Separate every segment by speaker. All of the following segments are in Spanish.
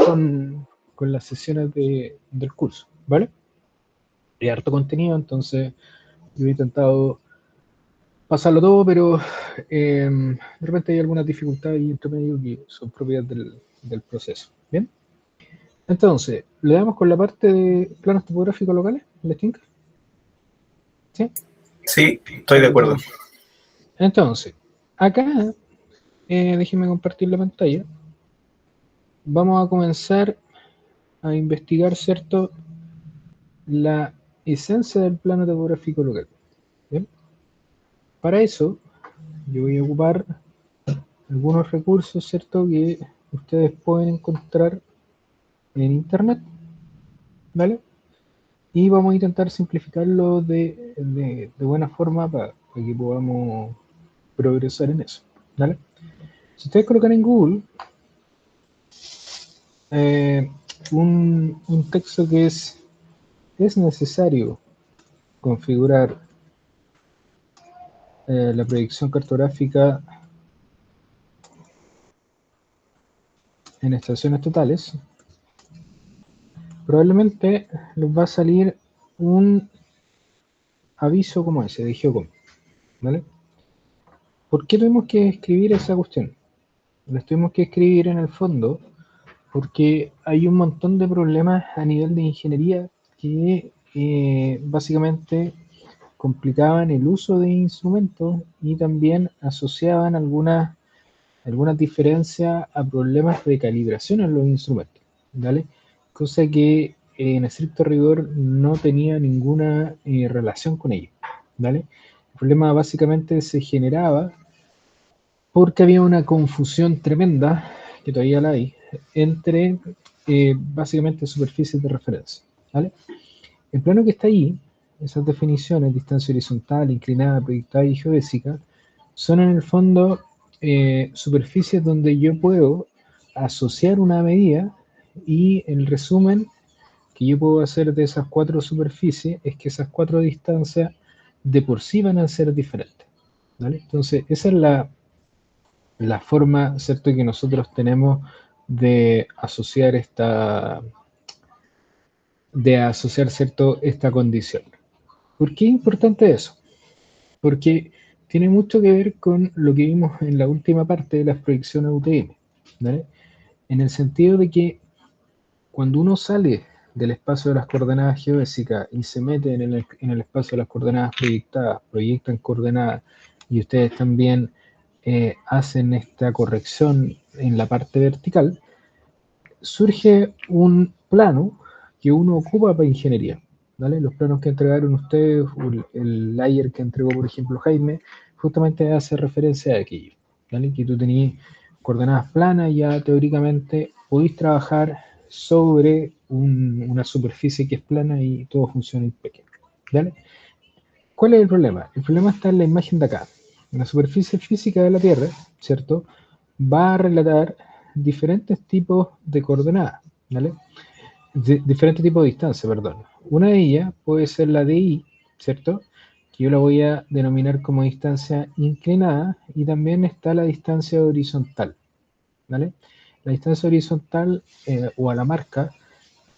Speaker 1: con las sesiones del curso, ¿vale? Hay harto contenido, entonces yo he intentado pasarlo todo, pero de repente hay algunas dificultades y entre medio que son propias del proceso. ¿Bien? Entonces, le damos con la parte de planos topográficos locales, ¿les tinca? ¿Sí?
Speaker 2: Sí, estoy de acuerdo.
Speaker 1: Entonces, acá, déjenme compartir la pantalla. Vamos a comenzar a investigar, ¿cierto?, la esencia del plano topográfico local. ¿Bien? Para eso, yo voy a ocupar algunos recursos, ¿cierto?, que ustedes pueden encontrar en internet, ¿vale? Y vamos a intentar simplificarlo de buena forma para que podamos progresar en eso, ¿vale? Si ustedes colocan en Google un texto que es necesario configurar la proyección cartográfica en estaciones totales, probablemente les va a salir un aviso como ese de Geocom, ¿vale? ¿Por qué tuvimos que escribir esa cuestión? La tuvimos que escribir en el fondo porque hay un montón de problemas a nivel de ingeniería que básicamente complicaban el uso de instrumentos y también asociaban algunas diferencias a problemas de calibración en los instrumentos, ¿vale? Cosa que en estricto rigor no tenía ninguna relación con ello, ¿vale? El problema básicamente se generaba porque había una confusión tremenda, que todavía la hay, entre básicamente superficies de referencia, ¿vale? El plano que está ahí, esas definiciones, distancia horizontal, inclinada, proyectada y geodésica, son en el fondo superficies donde yo puedo asociar una medida y el resumen que yo puedo hacer de esas cuatro superficies es que esas cuatro distancias de por sí van a ser diferentes, ¿vale? Entonces, esa es la forma, ¿cierto?, que nosotros tenemos de asociar ¿cierto?, esta condición. ¿Por qué es importante eso? Porque tiene mucho que ver con lo que vimos en la última parte de las proyecciones UTM, ¿vale? En el sentido de que cuando uno sale del espacio de las coordenadas geodésicas y se mete en el espacio de las coordenadas proyectadas, proyectan coordenadas y ustedes también hacen esta corrección en la parte vertical, surge un plano que uno ocupa para ingeniería, ¿vale? Los planos que entregaron ustedes, el layer que entregó, por ejemplo, Jaime, justamente hace referencia a aquello, ¿vale? Que tú tenías coordenadas planas y ya teóricamente podéis trabajar sobre una superficie que es plana y todo funciona impecable, ¿vale? ¿Cuál es el problema? El problema está en la imagen de acá. La superficie física de la Tierra, ¿cierto?, va a relatar diferentes tipos de coordenadas, ¿vale? Diferentes tipos de distancia, perdón. Una de ellas puede ser la de I, ¿cierto?, que yo la voy a denominar como distancia inclinada, y también está la distancia horizontal, ¿vale? La distancia horizontal o a la marca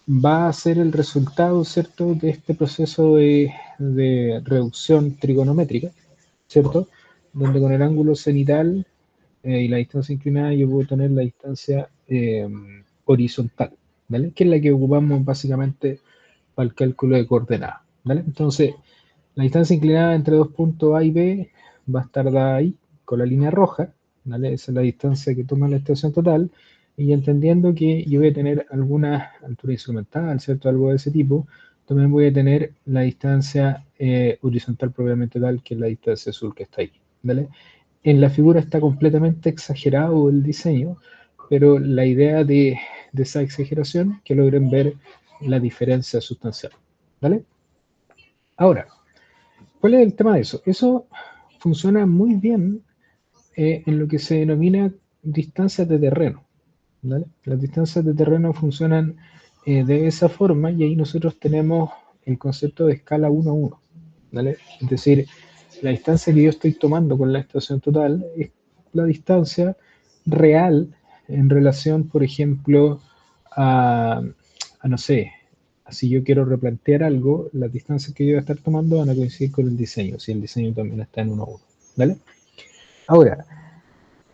Speaker 1: va a ser el resultado, ¿cierto?, de este proceso de reducción trigonométrica, ¿cierto?, donde con el ángulo cenital y la distancia inclinada yo puedo tener la distancia horizontal, ¿vale?, que es la que ocupamos básicamente para el cálculo de coordenadas, ¿vale? Entonces, la distancia inclinada entre dos puntos A y B va a estar dada ahí, con la línea roja, ¿vale? Esa es la distancia que toma la estación total, y entendiendo que yo voy a tener alguna altura instrumental, ¿cierto?, algo de ese tipo, también voy a tener la distancia horizontal propiamente tal, que es la distancia azul que está ahí, ¿vale? En la figura está completamente exagerado el diseño, pero la idea de esa exageración, que logren ver la diferencia sustancial, ¿vale? Ahora, ¿cuál es el tema de eso? Eso funciona muy bien en lo que se denomina distancias de terreno, ¿vale? Las distancias de terreno funcionan de esa forma, y ahí nosotros tenemos el concepto de escala 1 a 1, ¿vale? Es decir, la distancia que yo estoy tomando con la estación total es la distancia real en relación, por ejemplo, no sé, si yo quiero replantear algo, las distancias que yo voy a estar tomando van a coincidir con el diseño, si el diseño también está en 1:1, ¿vale? Ahora,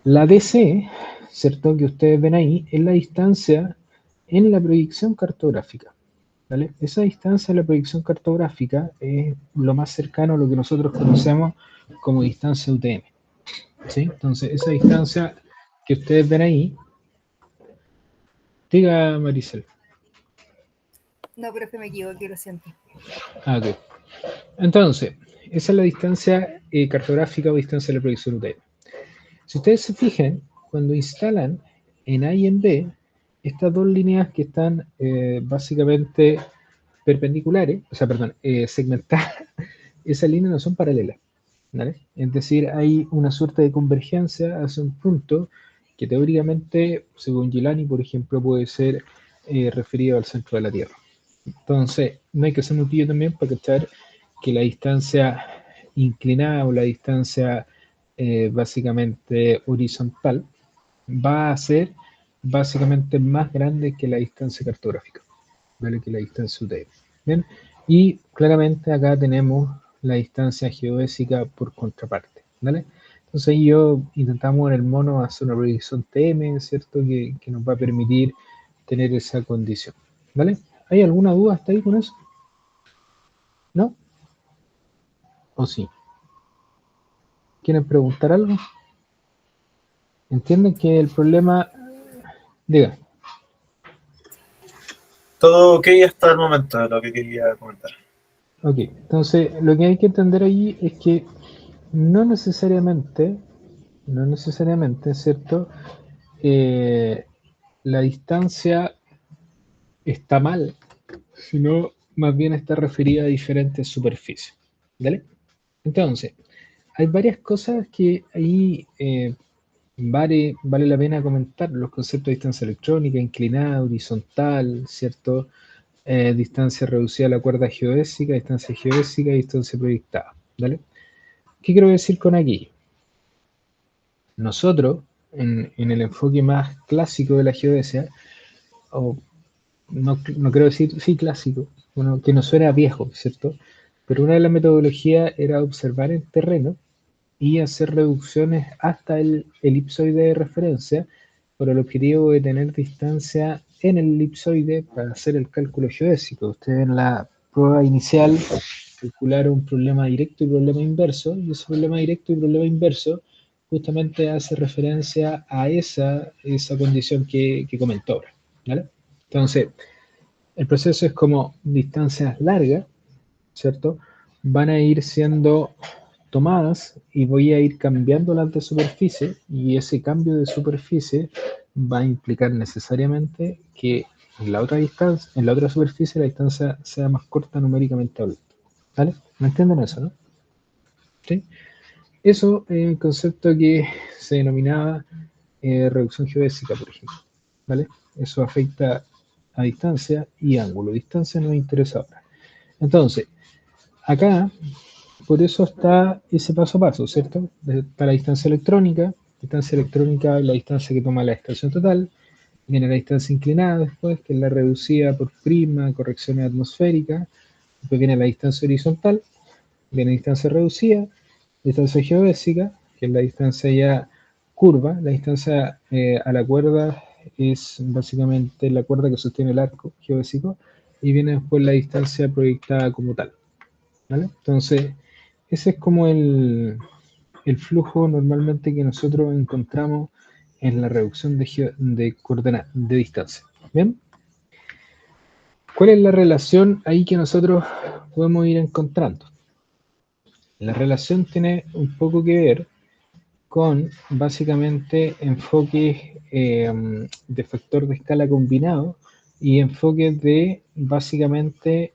Speaker 1: la DC, ¿cierto? Que ustedes ven ahí, es la distancia en la proyección cartográfica, ¿vale? Esa distancia en la proyección cartográfica es lo más cercano a lo que nosotros conocemos como distancia UTM, ¿sí? Entonces, esa distancia que ustedes ven ahí, diga Maricel.
Speaker 3: No, profe, me equivoqué, lo siento.
Speaker 1: Ok. Entonces, esa es la distancia cartográfica o distancia de la proyección UTM. Si ustedes se fijan, cuando instalan en A y en B, estas dos líneas que están básicamente perpendiculares, o sea, perdón, segmentadas, esas líneas no son paralelas, ¿vale? Es decir, hay una suerte de convergencia hacia un punto que teóricamente, según Giuliani, por ejemplo, puede ser referido al centro de la Tierra. Entonces, no hay que ser muy pillo también para cachar que la distancia inclinada o la distancia básicamente horizontal va a ser básicamente más grande que la distancia cartográfica, ¿vale? Que la distancia UTM. ¿Bien? Y claramente acá tenemos la distancia geodésica por contraparte, ¿vale? Entonces ahí yo intentamos en el mono hacer una proyección TM, ¿cierto? Que nos va a permitir tener esa condición, ¿vale? ¿Hay alguna duda hasta ahí con eso? ¿No? ¿O sí? ¿Quieren preguntar algo? ¿Entienden que el problema... Diga.
Speaker 2: Todo ok hasta el momento de lo que quería comentar.
Speaker 1: Ok, entonces lo que hay que entender ahí es que no necesariamente, ¿cierto? La distancia está mal, sino más bien está referida a diferentes superficies, ¿vale? Entonces, hay varias cosas que ahí vale la pena comentar, los conceptos de distancia electrónica, inclinada, horizontal, ¿cierto? Distancia reducida a la cuerda geodésica, distancia geodésica y distancia proyectada, ¿vale? ¿Qué quiero decir con aquí? Nosotros, en el enfoque más clásico de la geodesia, o no quiero decir, sí, clásico, bueno, que no suena viejo, ¿cierto? Pero una de las metodologías era observar el terreno y hacer reducciones hasta el elipsoide de referencia por el objetivo de tener distancia en el elipsoide para hacer el cálculo geodésico. Ustedes en la prueba inicial calcularon un problema directo y problema inverso, y ese problema directo y problema inverso justamente hace referencia a esa condición que comentó ahora, ¿vale? Entonces, el proceso es como distancias largas, ¿cierto? Van a ir siendo tomadas y voy a ir cambiando las de superficie y ese cambio de superficie va a implicar necesariamente que en la otra distancia, en la otra superficie la distancia sea más corta numéricamente hablando. ¿Vale? ¿Me entienden eso, no? ¿Sí? Eso es un concepto que se denominaba reducción geodésica, por ejemplo. ¿Vale? Eso afecta a distancia y ángulo. Distancia nos interesa ahora. Entonces, acá, por eso está ese paso a paso, ¿cierto? Está la distancia electrónica es la distancia que toma la estación total, viene la distancia inclinada después, que es la reducida por prima, correcciones atmosféricas, después viene la distancia horizontal, viene la distancia reducida, distancia geodésica, que es la distancia ya curva, la distancia a la cuerda es básicamente la cuerda que sostiene el arco geodésico, y viene después la distancia proyectada como tal, ¿vale? Entonces, ese es como el flujo normalmente que nosotros encontramos en la reducción de coordenadas, de distancia. ¿Bien? ¿Cuál es la relación ahí que nosotros podemos ir encontrando? La relación tiene un poco que ver con básicamente enfoques de factor de escala combinado y enfoques de básicamente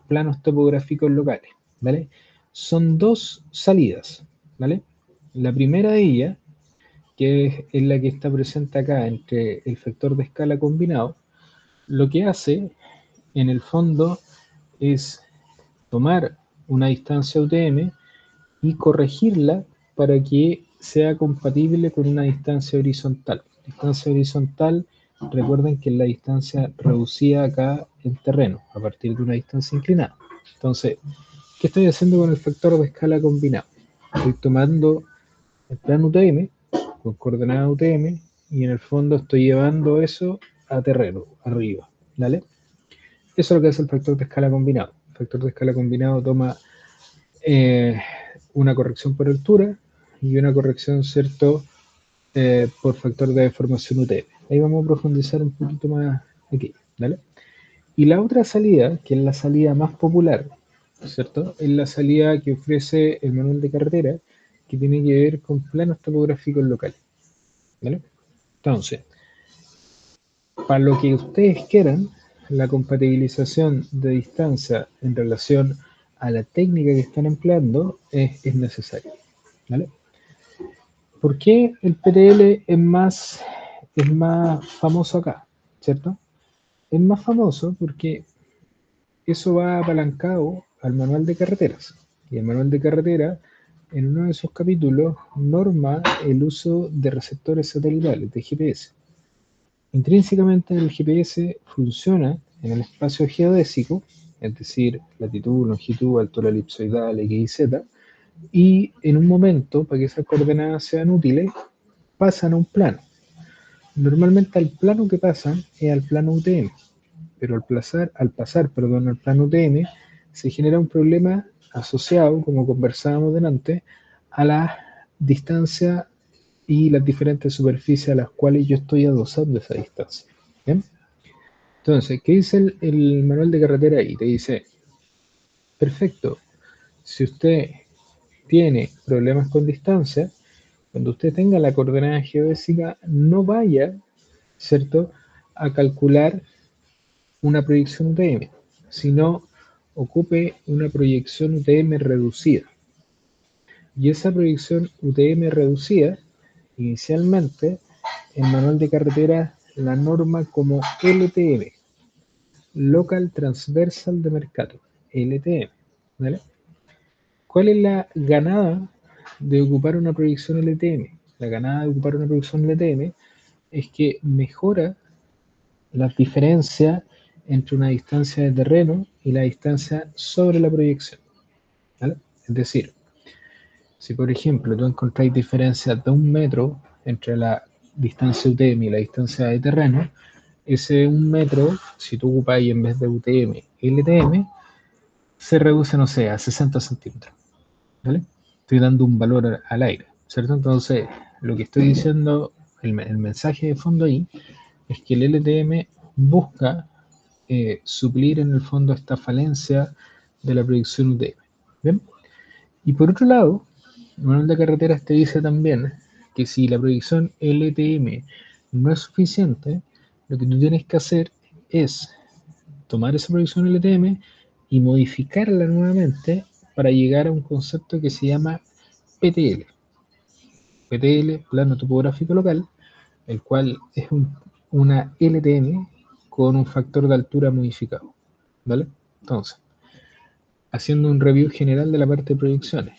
Speaker 1: planos topográficos locales, ¿vale? Son dos salidas, ¿vale? La primera de ellas, que es la que está presente acá entre el factor de escala combinado, lo que hace en el fondo es tomar una distancia UTM y corregirla para que sea compatible con una distancia horizontal. Distancia horizontal recuerden que es la distancia reducida acá en terreno, a partir de una distancia inclinada. Entonces, ¿qué estoy haciendo con el factor de escala combinado? Estoy tomando el plano UTM, con coordenadas UTM, y en el fondo estoy llevando eso a terreno, arriba, ¿vale? Eso es lo que hace el factor de escala combinado. El factor de escala combinado toma una corrección por altura y una corrección, ¿cierto?, por factor de deformación UTM. Ahí vamos a profundizar un poquito más aquí, ¿vale? Y la otra salida, que es la salida más popular, ¿cierto?, es la salida que ofrece el manual de carretera, que tiene que ver con planos topográficos locales, ¿vale? Entonces, para lo que ustedes quieran, la compatibilización de distancia en relación a la técnica que están empleando es necesaria, ¿vale? ¿Por qué el PTL es más famoso acá? ¿Cierto? Es más famoso porque eso va apalancado al manual de carreteras. Y el manual de carretera, en uno de sus capítulos, norma el uso de receptores satelitales, de GPS. Intrínsecamente el GPS funciona en el espacio geodésico, es decir, latitud, longitud, altura elipsoidal, X y Z, y en un momento, para que esas coordenadas sean útiles, pasan a un plano. Normalmente al plano que pasan es al plano UTM, pero al pasar al plano UTM se genera un problema asociado, como conversábamos delante, a la distancia y las diferentes superficies a las cuales yo estoy adosando esa distancia. ¿Bien? Entonces, ¿qué dice el manual de carretera ahí? Te dice, perfecto, si usted tiene problemas con distancia, cuando usted tenga la coordenada geodésica, no vaya, ¿cierto?, a calcular una proyección UTM, sino ocupe una proyección UTM reducida. Y esa proyección UTM reducida, inicialmente, el manual de carretera la norma como LTM, Local Transversal de Mercator, LTM, ¿vale? ¿Cuál es la ganada de ocupar una proyección LTM? La ganada de ocupar una proyección LTM es que mejora las diferencias entre una distancia de terreno y la distancia sobre la proyección, ¿vale? Es decir, si por ejemplo tú encontráis diferencias de 1 metro entre la distancia UTM y la distancia de terreno, ese 1 metro, si tú ocupáis en vez de UTM LTM, se reduce, no sé, a 60 centímetros, ¿vale? Estoy dando un valor al aire, ¿cierto? Entonces, lo que estoy diciendo, el mensaje de fondo ahí, es que el LTM busca suplir en el fondo esta falencia de la proyección UTM. ¿Bien? Y por otro lado, el manual de carreteras te dice también que si la proyección LTM no es suficiente, lo que tú tienes que hacer es tomar esa proyección LTM y modificarla nuevamente para llegar a un concepto que se llama PTL. PTL, plano topográfico local, el cual es una LTM con un factor de altura modificado, ¿vale? Entonces, haciendo un review general de la parte de proyecciones.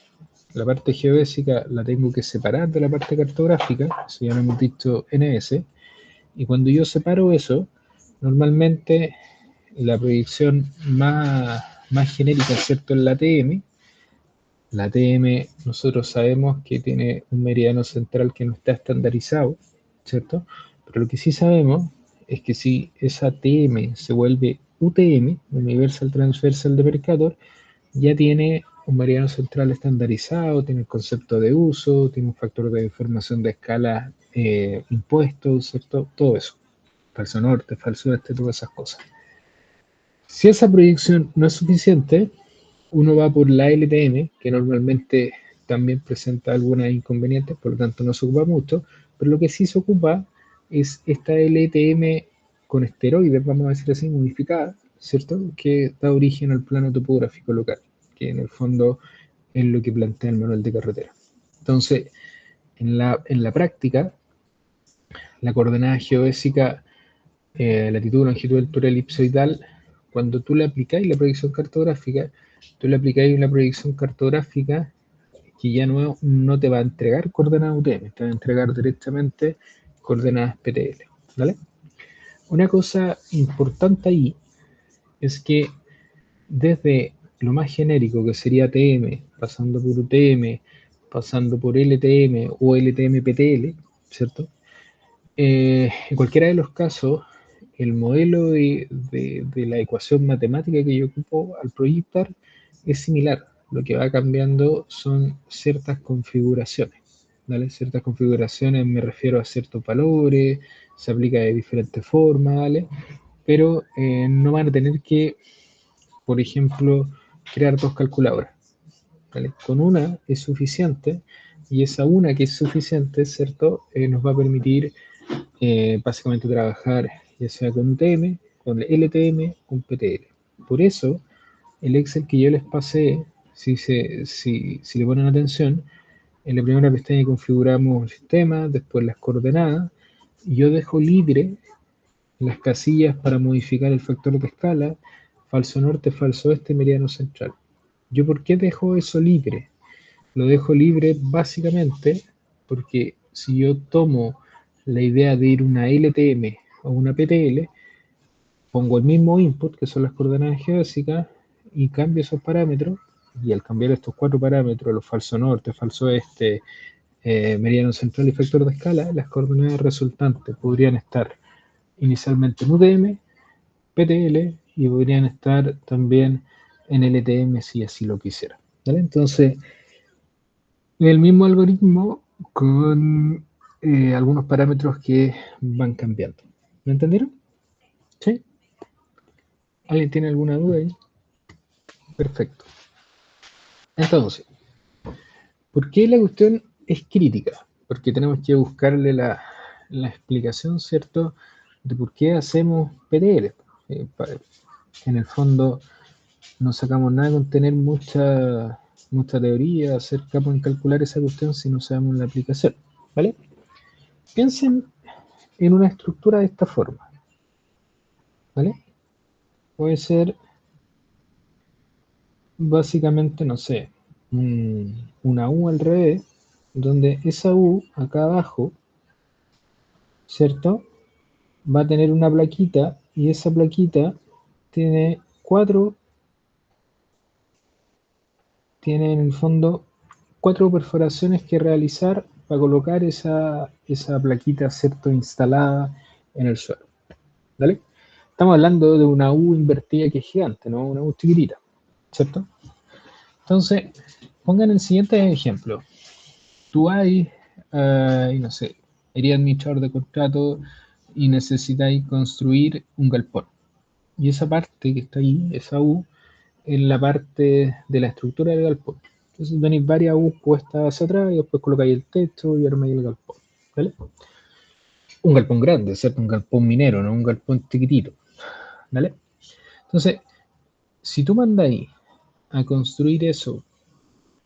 Speaker 1: La parte geodésica la tengo que separar de la parte cartográfica, eso ya lo hemos dicho NS, y cuando yo separo eso, normalmente la proyección más genérica, ¿cierto?, es la TM. La TM nosotros sabemos que tiene un meridiano central que no está estandarizado, ¿cierto? Pero lo que sí sabemos es que si esa TM se vuelve UTM, Universal Transversal de Mercator, ya tiene un meridiano central estandarizado, tiene el concepto de uso, tiene un factor de deformación de escala impuesto, ¿cierto? Todo eso. Falso norte, falso oeste, todas esas cosas. Si esa proyección no es suficiente, uno va por la LTM, que normalmente también presenta algunos inconvenientes, por lo tanto no se ocupa mucho, pero lo que sí se ocupa es esta LTM con esteroides, vamos a decir así, modificada, ¿cierto?, que da origen al plano topográfico local, que en el fondo es lo que plantea el manual de carretera. Entonces, en la práctica, la coordenada geodésica, latitud, longitud, altura elipsoidal, cuando tú le aplicáis la proyección cartográfica, tú le aplicáis una proyección cartográfica que ya no te va a entregar coordenadas UTM, te va a entregar directamente coordenadas PTL, ¿vale? Una cosa importante ahí es que desde lo más genérico que sería TM, pasando por UTM, pasando por LTM o LTM-PTL, ¿cierto? En cualquiera de los casos, el modelo de la ecuación matemática que yo ocupo al proyectar es similar. Lo que va cambiando son ciertas configuraciones, ¿vale? Ciertas configuraciones me refiero a ciertos valores, se aplica de diferentes formas, ¿vale? Pero no van a tener que, por ejemplo, crear dos calculadoras, ¿vale? Con una es suficiente y esa una que es suficiente, ¿cierto? Nos va a permitir básicamente trabajar ya sea con UTM, con LTM, con PTL. Por eso, el Excel que yo les pasé, si le ponen atención, en la primera pestaña configuramos el sistema, después las coordenadas, y yo dejo libre las casillas para modificar el factor de escala, falso norte, falso este, meridiano central. ¿Yo por qué dejo eso libre? Lo dejo libre básicamente porque si yo tomo la idea de ir una LTM o una PTL, pongo el mismo input, que son las coordenadas geodésicas, y cambio esos parámetros, y al cambiar estos cuatro parámetros, los falso norte, falso este, meridiano central y factor de escala, las coordenadas resultantes podrían estar inicialmente en UTM, PTL, y podrían estar también en LTM si así lo quisiera. ¿Vale? Entonces, el mismo algoritmo con algunos parámetros que van cambiando. ¿Me entendieron? ¿Sí? ¿Alguien tiene alguna duda ahí? Perfecto. Entonces, ¿por qué la cuestión es crítica? Porque tenemos que buscarle la explicación, ¿cierto?, de por qué hacemos PTL. En el fondo, no sacamos nada con tener mucha teoría, ser capaz en calcular esa cuestión si no sabemos la aplicación. ¿Vale? Piensen en una estructura de esta forma. ¿Vale? Puede ser básicamente, no sé, una U al revés, donde esa U acá abajo, ¿cierto? Va a tener una plaquita y esa plaquita tiene tiene en el fondo 4 perforaciones que realizar para colocar esa plaquita, ¿cierto?, instalada en el suelo. ¿Vale? Estamos hablando de una U invertida que es gigante, ¿no? Una U chiquitita, ¿cierto? Entonces, pongan el siguiente ejemplo. Tú no sé, eres administrador de contrato y necesitáis construir un galpón. Y esa parte que está ahí, esa U, es la parte de la estructura del galpón. Entonces tenéis varias U puestas hacia atrás y después colocáis el techo y armáis el galpón. ¿Vale? Un galpón grande, ¿cierto? Un galpón minero, no un galpón chiquitito. ¿Vale? Entonces, si tú mandáis a construir eso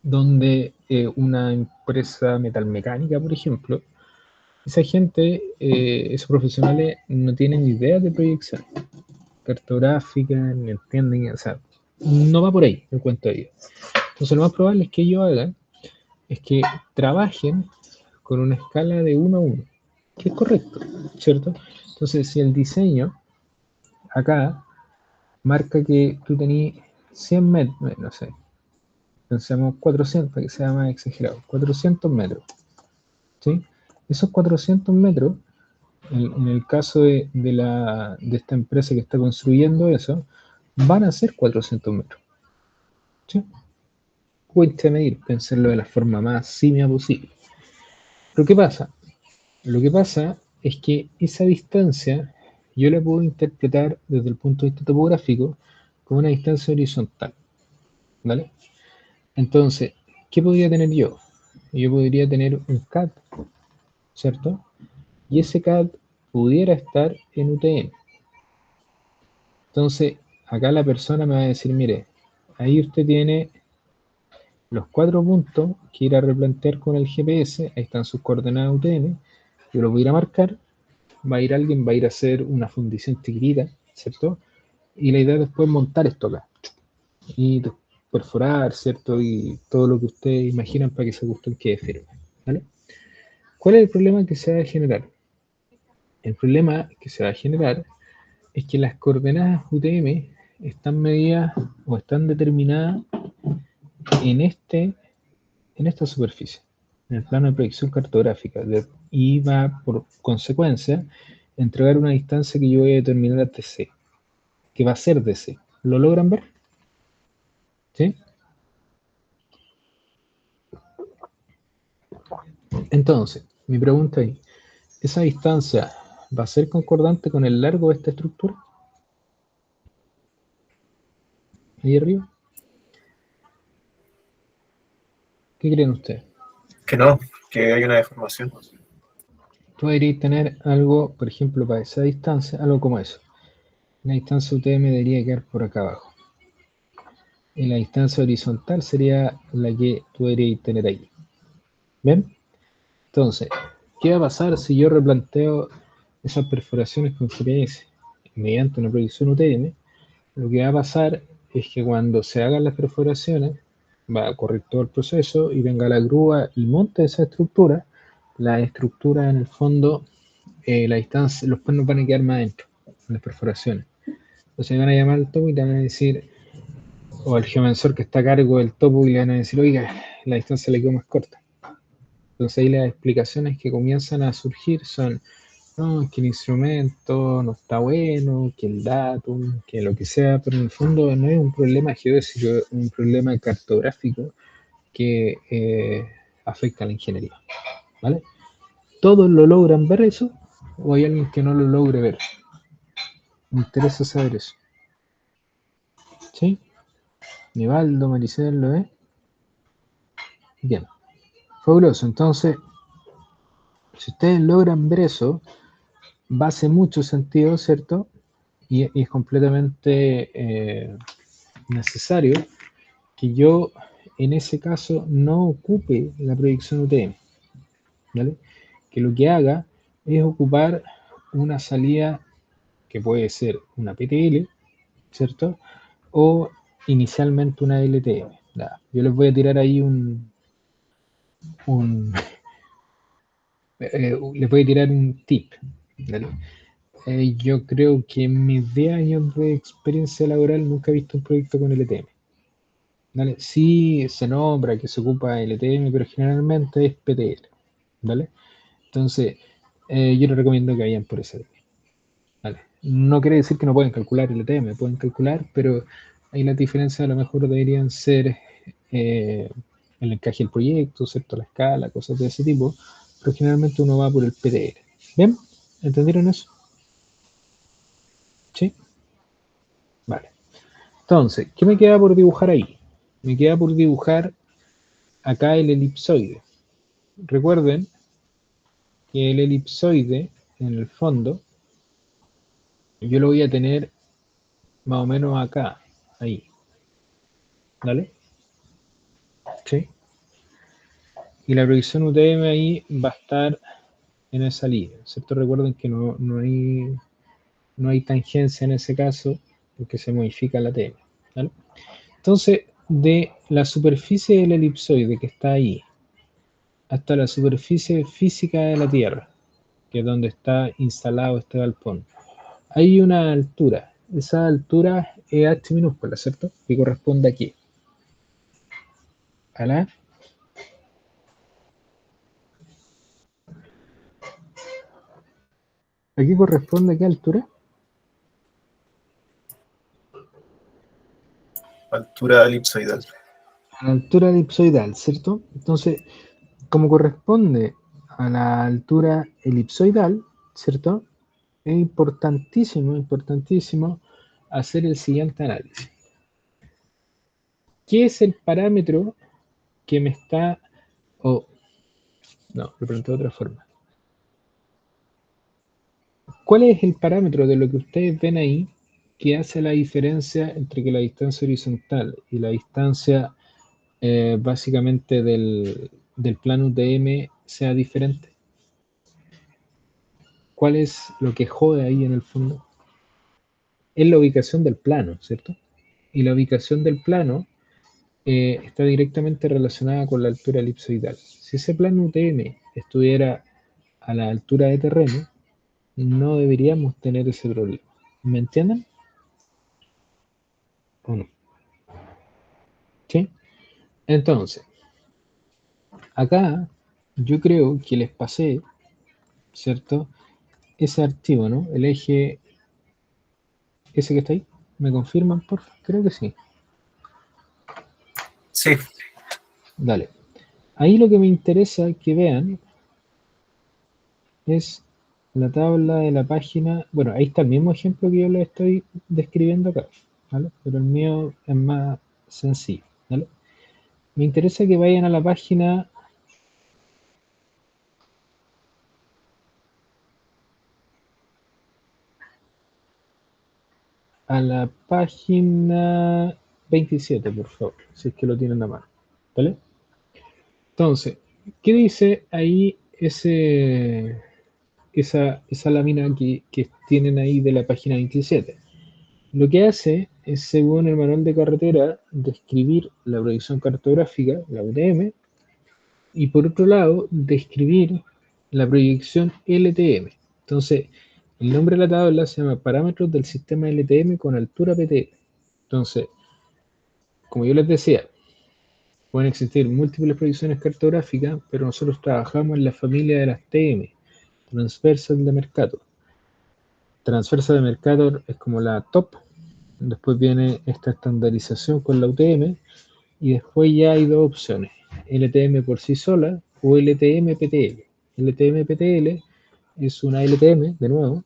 Speaker 1: donde una empresa metalmecánica, por ejemplo, esa gente, esos profesionales no tienen ni idea de proyección cartográfica, ni entienden, o sea, no va por ahí el cuento de ellos. Entonces lo más probable es que ellos hagan es que trabajen con una escala de 1 a 1, que es correcto, ¿cierto? Entonces si el diseño acá marca que tú tenías 100 metros, no sé, pensemos 400 para que sea más exagerado, 400 metros, ¿sí? Esos 400 metros, en el caso de esta empresa que está construyendo eso, van a ser 400 metros, ¿sí? Cueste medir, pensarlo de la forma más simia posible. ¿Pero qué pasa? Lo que pasa es que esa distancia yo la puedo interpretar desde el punto de vista topográfico como una distancia horizontal, ¿vale? Entonces, ¿qué podría tener yo? Yo podría tener un CAD, ¿cierto? Y ese CAD pudiera estar en UTM. Entonces, acá la persona me va a decir, mire, ahí usted tiene los 4 puntos que ir a replantear con el GPS, ahí están sus coordenadas UTM, yo los voy a ir a marcar, va a ir alguien, va a ir a hacer una fundición chiquitita, ¿cierto? Y la idea es después montar esto acá y perforar, ¿cierto? Y todo lo que ustedes imaginan para que esa cuestión quede firme, ¿vale? ¿Cuál es el problema que se va a generar? El problema que se va a generar es que las coordenadas UTM están medidas o están determinadas en esta superficie, en el plano de proyección cartográfica, y va por consecuencia a entregar una distancia que yo voy a determinar a TC, que va a ser DC. ¿Lo logran ver? ¿Sí? Entonces, mi pregunta es, ¿esa distancia va a ser concordante con el largo de esta estructura? Ahí arriba. ¿Qué creen ustedes?
Speaker 2: Que no, que hay una deformación.
Speaker 1: Tú deberías tener algo, por ejemplo, para esa distancia, algo como eso. La distancia UTM debería quedar por acá abajo. Y la distancia horizontal sería la que tú deberías tener ahí. ¿Ven? Entonces, ¿qué va a pasar si yo replanteo esas perforaciones con GPS mediante una proyección UTM? Lo que va a pasar es que cuando se hagan las perforaciones, va a correr todo el proceso y venga la grúa y monte esa estructura. La estructura, en el fondo, la distancia, los planos van a quedar más adentro, en las perforaciones. Entonces van a llamar al topo y le van a decir, o al geomensor que está a cargo del topo, y le van a decir, oiga, la distancia le quedó más corta. Entonces ahí las explicaciones que comienzan a surgir son, no, que el instrumento no está bueno, que el datum, que lo que sea, pero en el fondo no es un problema geodésico, es un problema cartográfico que afecta a la ingeniería. ¿Vale? ¿Todos lo logran ver eso? ¿O hay alguien que no lo logre ver? Me interesa saber eso. ¿Sí? Nivaldo, Maricel, ¿lo ve? Bien. Fabuloso. Entonces, si ustedes logran ver eso, va a hacer mucho sentido, ¿cierto? Y es completamente necesario que yo, en ese caso, no ocupe la proyección UTM, ¿vale? Que lo que haga es ocupar una salida que puede ser una PTL, ¿cierto? O inicialmente una LTM. Nada, yo les voy a tirar ahí un les voy a tirar un tip, ¿vale? Yo creo que en mis 10 años de experiencia laboral nunca he visto un proyecto con LTM. ¿Vale? Sí se nombra que se ocupa LTM, pero generalmente es PTL. ¿Vale? Entonces, yo les recomiendo que vayan por ese línea. ¿Vale? No quiere decir que no pueden calcular LTM, pueden calcular, pero ahí las diferencias a lo mejor deberían ser el encaje del proyecto, ¿cierto? La escala, cosas de ese tipo, pero generalmente uno va por el PTL. ¿Bien? ¿Entendieron eso? ¿Sí? Vale. Entonces, ¿qué me queda por dibujar ahí? Me queda por dibujar acá el elipsoide. Recuerden que el elipsoide, en el fondo, yo lo voy a tener más o menos acá, ahí. ¿Vale? ¿Sí? Y la proyección UTM ahí va a estar en esa línea, ¿cierto? Recuerden que no hay tangencia en ese caso porque se modifica la TM. ¿Vale? Entonces, de la superficie del elipsoide que está ahí hasta la superficie física de la Tierra, que es donde está instalado este galpón, hay una altura. Esa altura es h minúscula, ¿cierto? Que corresponde aquí. A la ¿Aquí corresponde a qué altura?
Speaker 2: Altura elipsoidal.
Speaker 1: A la altura elipsoidal, ¿cierto? Entonces, como corresponde a la altura elipsoidal, ¿cierto? Es importantísimo, importantísimo hacer el siguiente análisis. ¿Qué es el parámetro que me está... no, lo pregunto de otra forma. ¿Cuál es el parámetro de lo que ustedes ven ahí que hace la diferencia entre que la distancia horizontal y la distancia básicamente del plano UTM sea diferente? ¿Cuál es lo que jode ahí en el fondo? Es la ubicación del plano, ¿cierto? Y la ubicación del plano está directamente relacionada con la altura elipsoidal. Si ese plano UTM estuviera a la altura de terreno, no deberíamos tener ese problema. ¿Me entienden? ¿O no? ¿Sí? Entonces, acá yo creo que les pasé, ¿cierto? Ese archivo, ¿no? El eje, ese que está ahí. ¿Me confirman, por favor? Creo que sí.
Speaker 2: Sí,
Speaker 1: Dale. Ahí lo que me interesa que vean es la tabla de la página. Bueno, ahí está el mismo ejemplo que yo les estoy describiendo acá, ¿vale? Pero el mío es más sencillo, ¿vale? Me interesa que vayan a la página a la página 27, por favor, si es que lo tienen a mano, ¿vale? Entonces, ¿qué dice ahí esa lámina que tienen ahí de la página 27? Lo que hace es, según el manual de carretera, describir la proyección cartográfica, la UTM, y por otro lado, describir la proyección LTM. Entonces, el nombre de la tabla se llama Parámetros del Sistema LTM con altura PTL. Entonces, como yo les decía, pueden existir múltiples proyecciones cartográficas, pero nosotros trabajamos en la familia de las TM, Transversal de Mercator. Transversal de Mercator es como la top, después viene esta estandarización con la UTM, y después ya hay dos opciones, LTM por sí sola o LTM-PTL. LTM-PTL es una LTM, de nuevo,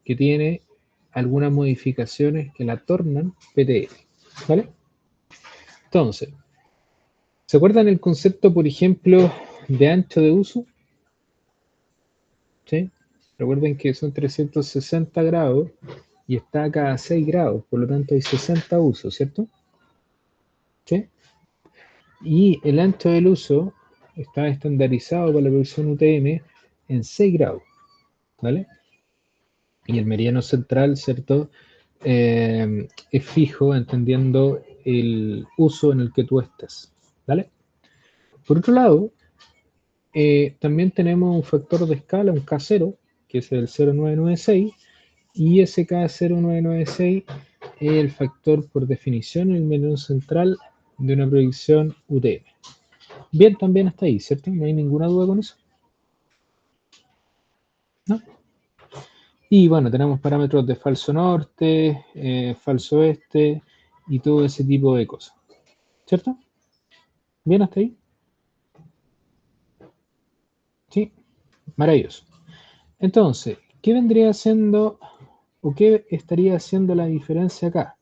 Speaker 1: que tiene algunas modificaciones que la tornan PTL. ¿Vale? Entonces, ¿se acuerdan el concepto, por ejemplo, de ancho de uso? ¿Sí? Recuerden que son 360 grados y está a cada 6 grados, por lo tanto hay 60 usos, ¿cierto? ¿Sí? Y el ancho del uso está estandarizado para la producción UTM en 6 grados, ¿vale? Y el meridiano central, ¿cierto? Es fijo, entendiendo el uso en el que tú estés, ¿vale? Por otro lado, también tenemos un factor de escala, un K0, que es el 0996, y ese K0996 es el factor por definición en el meridiano central de una proyección UTM. Bien, también hasta ahí, ¿cierto? No hay ninguna duda con eso. ¿No? Y bueno, tenemos parámetros de falso norte, falso este y todo ese tipo de cosas. ¿Cierto? ¿Bien hasta ahí? Sí, maravilloso. Entonces, ¿qué vendría siendo o qué estaría haciendo la diferencia acá?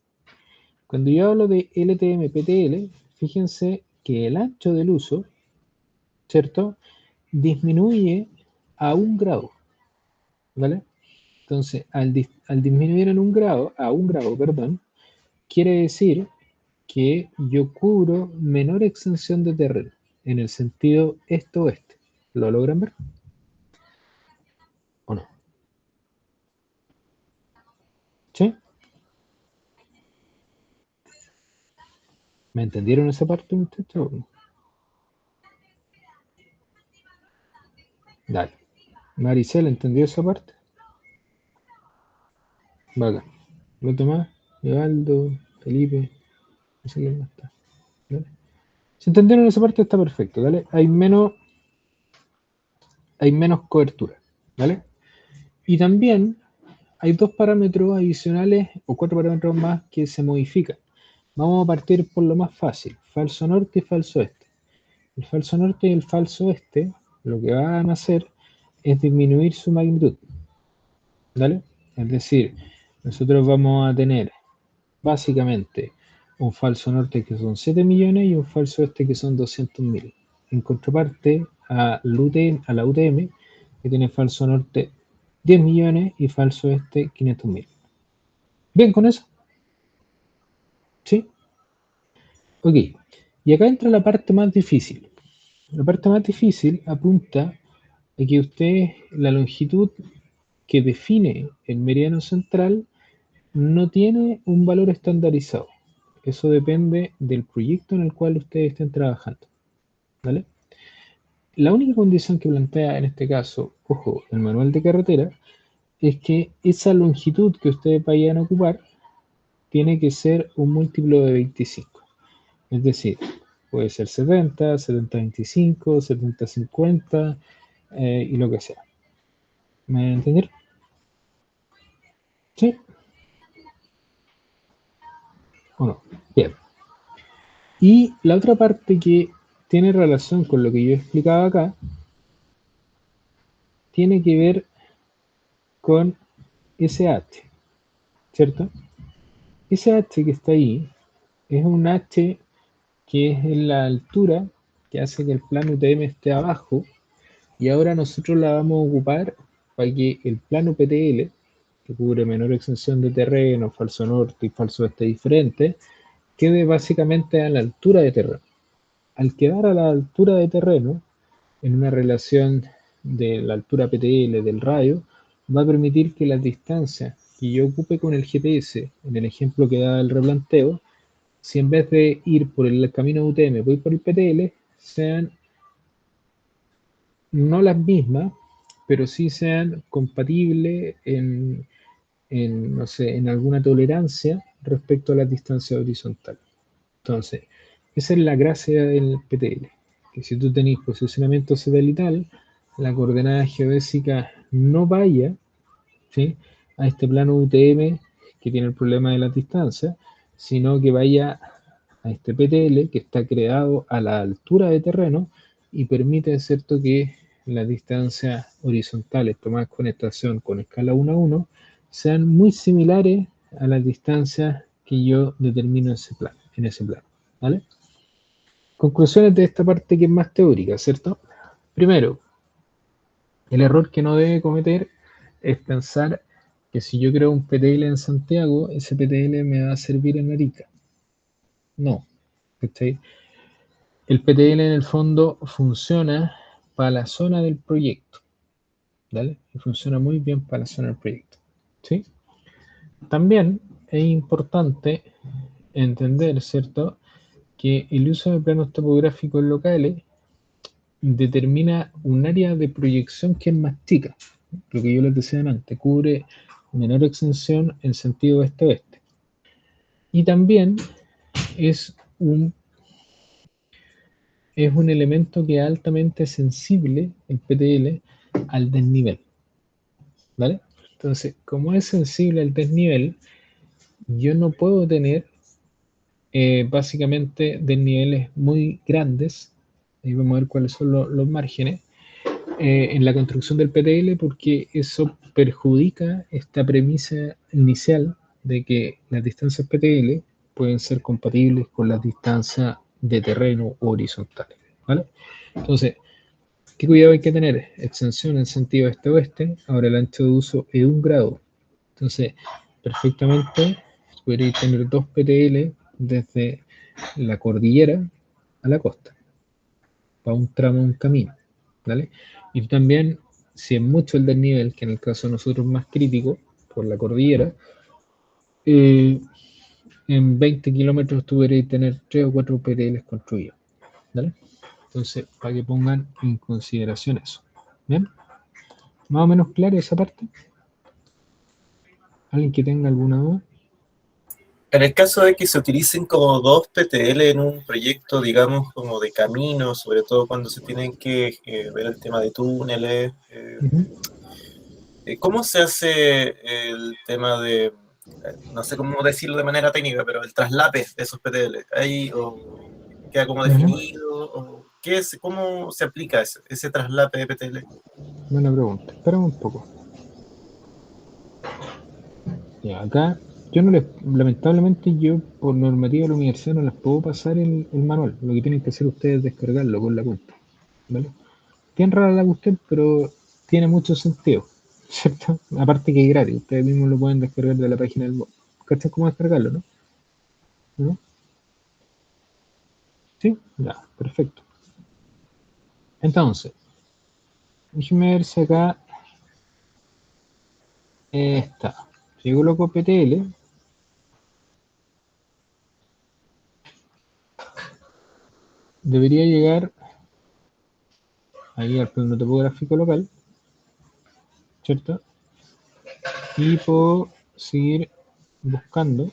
Speaker 1: Cuando yo hablo de LTM-PTL, fíjense que el ancho del uso, ¿cierto? Disminuye a 1 grado, ¿vale? Entonces, al disminuir en a un grado, perdón, quiere decir que yo cubro menor extensión de terreno, en el sentido este-oeste. ¿Lo logran ver? ¿O no? ¿Sí? ¿Me entendieron esa parte, muchachos? Dale. Maricel, ¿entendió esa parte? Vaga. ¿Lo demás? Evaldo, Felipe, no sé quién más está. ¿Dale? Si entendieron esa parte, está perfecto, ¿vale? Hay menos cobertura, ¿vale? Y también hay dos parámetros adicionales o 4 parámetros más que se modifican. Vamos a partir por lo más fácil, falso norte y falso este. El falso norte y el falso este lo que van a hacer es disminuir su magnitud, ¿vale? Es decir, nosotros vamos a tener básicamente un falso norte que son 7 millones y un falso este que son 200.000. En contraparte a la UTM, que tiene falso norte 10 millones y falso este 500.000. ¿Bien con eso? ¿Sí? Ok. Y acá entra la parte más difícil. La parte más difícil apunta a que usted, la longitud que define el meridiano central, no tiene un valor estandarizado. Eso depende del proyecto en el cual ustedes estén trabajando, ¿vale? La única condición que plantea en este caso, ojo, el manual de carretera, es que esa longitud que ustedes vayan a ocupar tiene que ser un múltiplo de 25. Es decir, puede ser 70, 70-25, 70-50 y lo que sea. ¿Me entendieron? ¿Sí? ¿O no? Bien. Y la otra parte que tiene relación con lo que yo explicaba acá, tiene que ver con ese H, ¿cierto? Ese H que está ahí es un H que es en la altura que hace que el plano UTM esté abajo y ahora nosotros la vamos a ocupar para que el plano PTL, que cubre menor extensión de terreno, falso norte y falso este diferente, quede básicamente a la altura de terreno. Al quedar a la altura de terreno, en una relación de la altura PTL del radio, va a permitir que las distancias que yo ocupe con el GPS, en el ejemplo que da el replanteo, si en vez de ir por el camino UTM voy por el PTL, sean no las mismas, pero sí sean compatibles no sé, en alguna tolerancia respecto a las distancias horizontales. Entonces, esa es la gracia del PTL, que si tú tenés posicionamiento satelital, la coordenada geodésica no vaya, ¿sí?, a este plano UTM que tiene el problema de las distancias, sino que vaya a este PTL que está creado a la altura de terreno y permite, ¿cierto?, que las distancias horizontales tomadas con estación con escala 1 a 1 sean muy similares a las distancias que yo determino en ese plano, ¿vale? Conclusiones de esta parte que es más teórica, ¿cierto? Primero, el error que no debe cometer es pensar que si yo creo un PTL en Santiago, ese PTL me va a servir en Arica. No, ¿cachai? El PTL en el fondo funciona para la zona del proyecto, ¿vale? Y funciona muy bien para la zona del proyecto, ¿sí? También es importante entender, ¿cierto?, que el uso de planos topográficos locales determina un área de proyección que es más chica. Lo que yo les decía antes, cubre menor extensión en sentido este-oeste. Y también es un, es un elemento que es altamente sensible, el PTL, al desnivel, ¿vale? Entonces, como es sensible al desnivel, yo no puedo tener básicamente desniveles muy grandes, ahí vamos a ver cuáles son los márgenes, en la construcción del PTL, porque eso perjudica esta premisa inicial de que las distancias PTL pueden ser compatibles con las distancias de terreno horizontales, ¿vale? Entonces, ¿qué cuidado hay que tener? Extensión en sentido este-oeste, ahora el ancho de uso es 1 grado. Entonces, perfectamente podréis tener 2 PTL desde la cordillera a la costa, para un tramo, un camino, ¿vale? Y también, si es mucho el desnivel, que en el caso de nosotros es más crítico, por la cordillera, eh, en 20 kilómetros tú deberías tener 3 o 4 PTLs construidos, ¿vale? Entonces, para que pongan en consideración eso. ¿Bien? ¿Más o menos clara esa parte? ¿Alguien que tenga alguna duda?
Speaker 2: En el caso de que se utilicen como dos PTL en un proyecto, digamos, como de camino, sobre todo cuando se tienen que ver el tema de túneles, ¿cómo se hace el tema de, no sé cómo decirlo de manera técnica, pero el traslape de esos PTL? ¿Hay, o queda como definido? O ¿qué es, cómo se aplica ese traslape de PTL?
Speaker 1: Buena pregunta. Espérame un poco. Ya, acá, yo no les, lamentablemente yo por normativa de la universidad no les puedo pasar el manual. Lo que tienen que hacer ustedes es descargarlo con la cuenta, ¿vale? Bien rara la cuestión, pero tiene mucho sentido, ¿cierto? Aparte que es gratis, ustedes mismos lo pueden descargar de la página del web. ¿Cachai cómo descargarlo, no? ¿No? ¿Sí? Ya, perfecto. Entonces, déjenme ver si acá está. Si yo coloco PTL, debería llegar ahí al plano topográfico local, ¿cierto? Y puedo seguir buscando.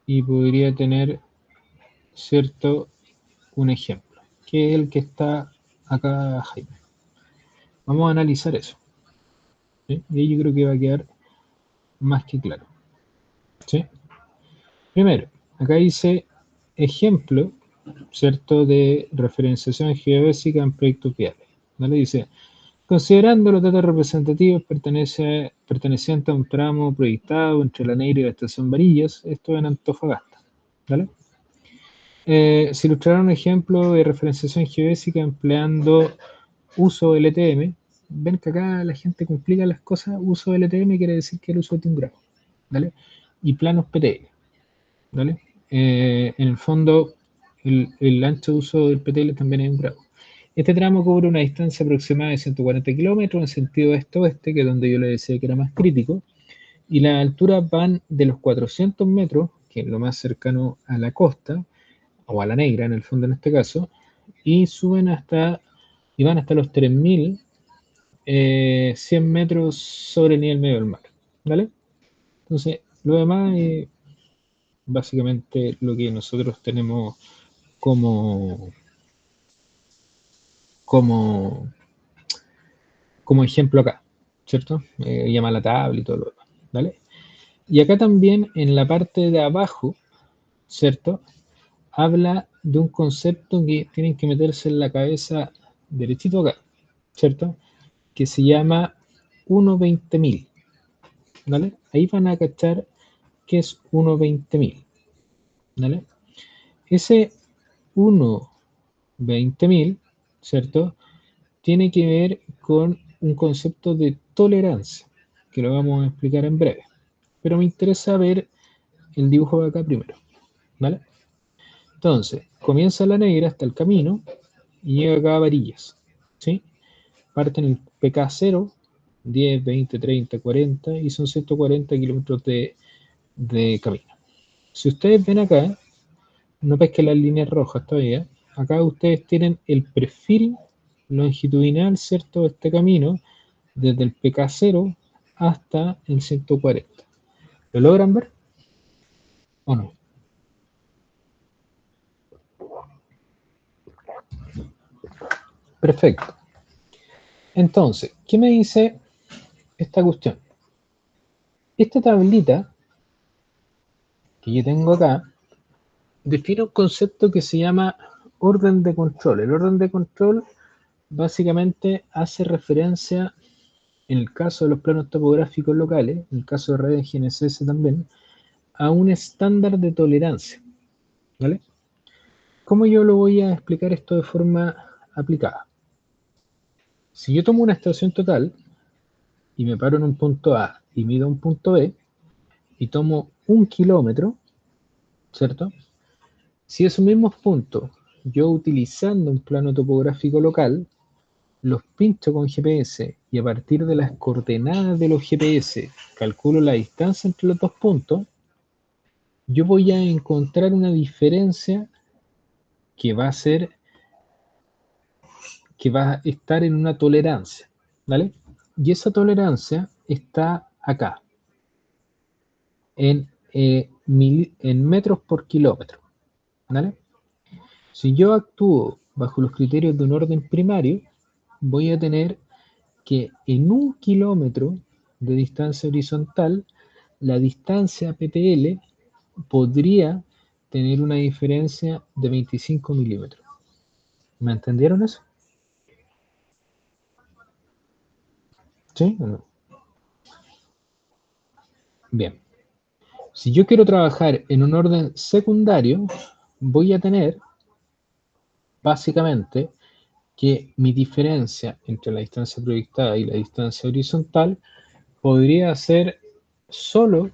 Speaker 1: Y podría tener, cierto, un ejemplo, que es el que está acá, Jaime. Vamos a analizar eso, ¿sí? Y ahí yo creo que va a quedar más que claro, ¿sí? Primero, acá dice ejemplo, ¿cierto?, de referenciación geodésica en proyectos viales. ¿Vale? Dice, considerando los datos representativos pertenecientes a un tramo proyectado entre La Negra y la estación Varillas, esto en Antofagasta. ¿Vale? Se ilustrará un ejemplo de referenciación geodésica empleando uso LTM. Ven que acá la gente complica las cosas. Uso LTM quiere decir que el uso de un grafo, ¿vale? Y planos PTL, ¿vale? En el fondo, el ancho de uso del PTL también es un grafo. Este tramo cubre una distancia aproximada de 140 kilómetros en sentido este-oeste, que es donde yo le decía que era más crítico, y las alturas van de los 400 metros, que es lo más cercano a la costa, o a la Negra en el fondo en este caso, y van hasta los 3.100 metros sobre el nivel medio del mar, ¿vale? Entonces, lo demás es básicamente lo que nosotros tenemos como, como, como ejemplo acá, ¿cierto? Llama la tabla y todo lo demás, ¿vale? Y acá también en la parte de abajo, ¿cierto? Habla de un concepto que tienen que meterse en la cabeza derechito acá, ¿cierto? Que se llama 1.20.000, ¿vale? Ahí van a cachar que es 1.20.000, ¿vale? Ese 1.20.000, ¿cierto? Tiene que ver con un concepto de tolerancia, que lo vamos a explicar en breve. Pero me interesa ver el dibujo de acá primero, ¿vale? Entonces, comienza La Negra hasta el camino y llega acá a Varillas, ¿sí? Parte en el PK0, 10, 20, 30, 40 y son 140 kilómetros de camino. Si ustedes ven acá, no pesquen las líneas rojas todavía, acá ustedes tienen el perfil longitudinal, ¿cierto?, de este camino, desde el PK0 hasta el 140. ¿Lo logran ver o no? Perfecto. Entonces, ¿qué me dice esta cuestión? Esta tablita que yo tengo acá define un concepto que se llama orden de control. El orden de control básicamente hace referencia, en el caso de los planos topográficos locales, en el caso de redes GNSS también, a un estándar de tolerancia, ¿vale? ¿Cómo yo lo voy a explicar esto de forma aplicada? Si yo tomo una estación total y me paro en un punto A y mido un punto B y tomo 1 kilómetro, ¿cierto? Si esos mismos puntos, yo utilizando un plano topográfico local, los pincho con GPS y a partir de las coordenadas de los GPS calculo la distancia entre los dos puntos, yo voy a encontrar una diferencia que va a ser, que va a estar en una tolerancia, ¿vale? Y esa tolerancia está acá, en metros por kilómetro, ¿vale? Si yo actúo bajo los criterios de un orden primario, voy a tener que en 1 kilómetro de distancia horizontal, la distancia PTL podría tener una diferencia de 25 milímetros. ¿Me entendieron eso? ¿Sí o no? Bien. Si yo quiero trabajar en un orden secundario, voy a tener básicamente que mi diferencia entre la distancia proyectada y la distancia horizontal podría ser solo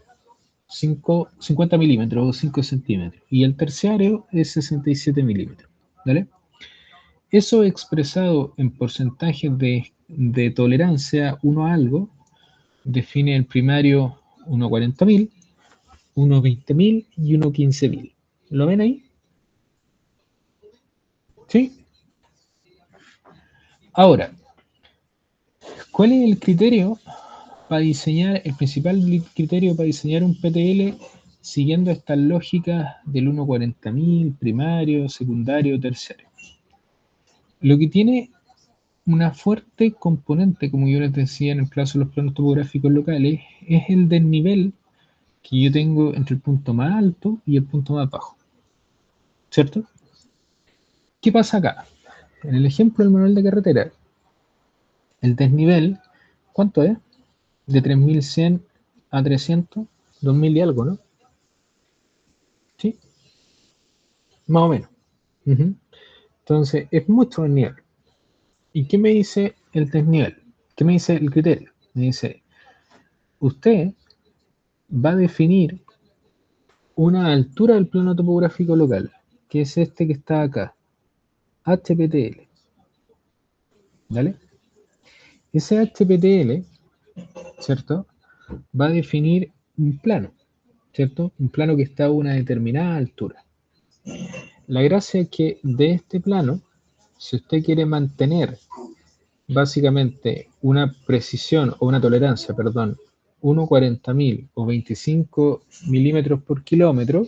Speaker 1: 50 milímetros o 5 centímetros. Y el terciario es 67 milímetros. ¿Vale? Eso expresado en porcentajes de tolerancia 1 a algo, define el primario 1 a 40.000, 1 a 20.000 y 1 a 15.000. ¿Lo ven ahí? ¿Sí? Ahora, ¿cuál es el criterio para diseñar, el principal criterio para diseñar un PTL siguiendo estas lógicas del 1.40.000, primario, secundario, terciario? Lo que tiene una fuerte componente, como yo les decía en el caso de los planos topográficos locales, es el desnivel que yo tengo entre el punto más alto y el punto más bajo, ¿cierto? ¿Qué pasa acá? En el ejemplo del manual de carretera, el desnivel, ¿cuánto es? De 3100 a 300, 2000 y algo, ¿no? Sí, más o menos. Ujú. Entonces, es mucho desnivel. ¿Y qué me dice el desnivel? ¿Qué me dice el criterio? Me dice, usted va a definir una altura del plano topográfico local, que es este que está acá, HPTL, ¿vale? Ese HPTL, ¿cierto? Va a definir un plano, ¿cierto? Un plano que está a una determinada altura. La gracia es que de este plano, si usted quiere mantener básicamente una precisión o una tolerancia, perdón, 1.40.000 o 25 milímetros por kilómetro,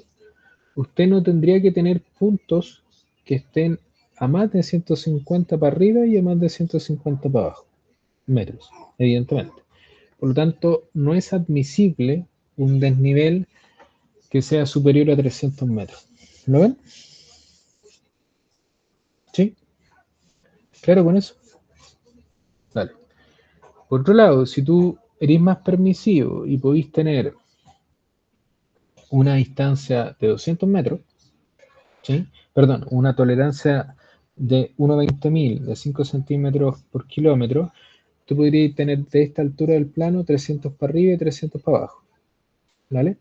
Speaker 1: usted no tendría que tener puntos que estén a más de 150 para arriba y a más de 150 para abajo, metros, evidentemente. Por lo tanto, no es admisible un desnivel que sea superior a 300 metros. ¿Lo ven? ¿Sí? ¿Claro con eso? Vale. Por otro lado, si tú eres más permisivo y podéis tener una distancia de 200 metros, ¿sí? Perdón, una tolerancia de 1.20.000, de 5 centímetros por kilómetro, tú podrías tener de esta altura del plano 300 para arriba y 300 para abajo, ¿vale?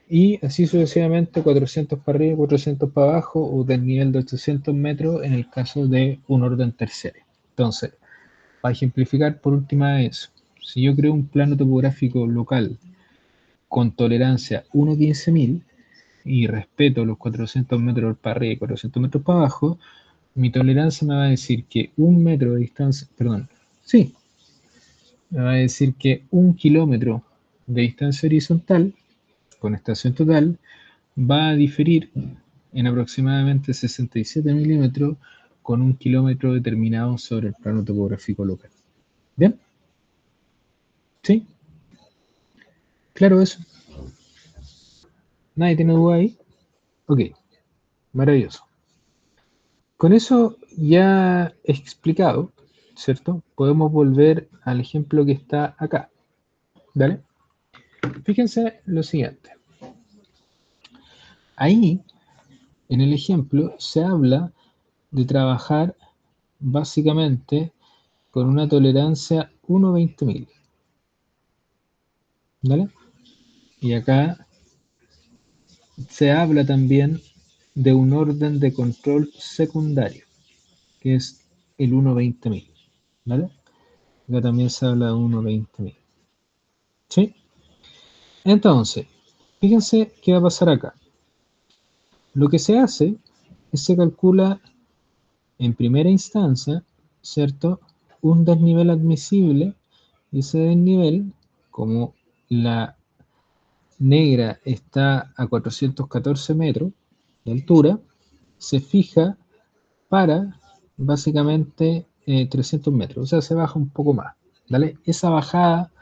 Speaker 1: Y así sucesivamente 400 para arriba y 400 para abajo, o del nivel de 800 metros en el caso de un orden terciario. Entonces, para ejemplificar por última vez, si yo creo un plano topográfico local con tolerancia 1.15.000 y respeto los 400 metros para arriba y 400 metros para abajo, mi tolerancia me va a decir que un metro de distancia, perdón, sí, me va a decir que 1 kilómetro de distancia horizontal con estación total va a diferir en aproximadamente 67 milímetros con 1 kilómetro determinado sobre el plano topográfico local. ¿Bien? ¿Sí? ¿Claro eso? ¿Nadie tiene duda ahí? Ok, maravilloso. Con eso ya explicado, ¿cierto? Podemos volver al ejemplo que está acá. ¿Vale? Fíjense lo siguiente. Ahí, en el ejemplo, se habla de trabajar básicamente con una tolerancia 1.20.000. ¿Vale? Y acá se habla también de un orden de control secundario, que es el 1.20.000. ¿Vale? Acá también se habla de 1.20.000. ¿Sí? Entonces, fíjense qué va a pasar acá. Lo que se hace es se calcula en primera instancia, ¿cierto? Un desnivel admisible, y ese desnivel, como la negra está a 414 metros de altura, se fija para básicamente 300 metros, o sea, se baja un poco más, ¿vale? Esa bajada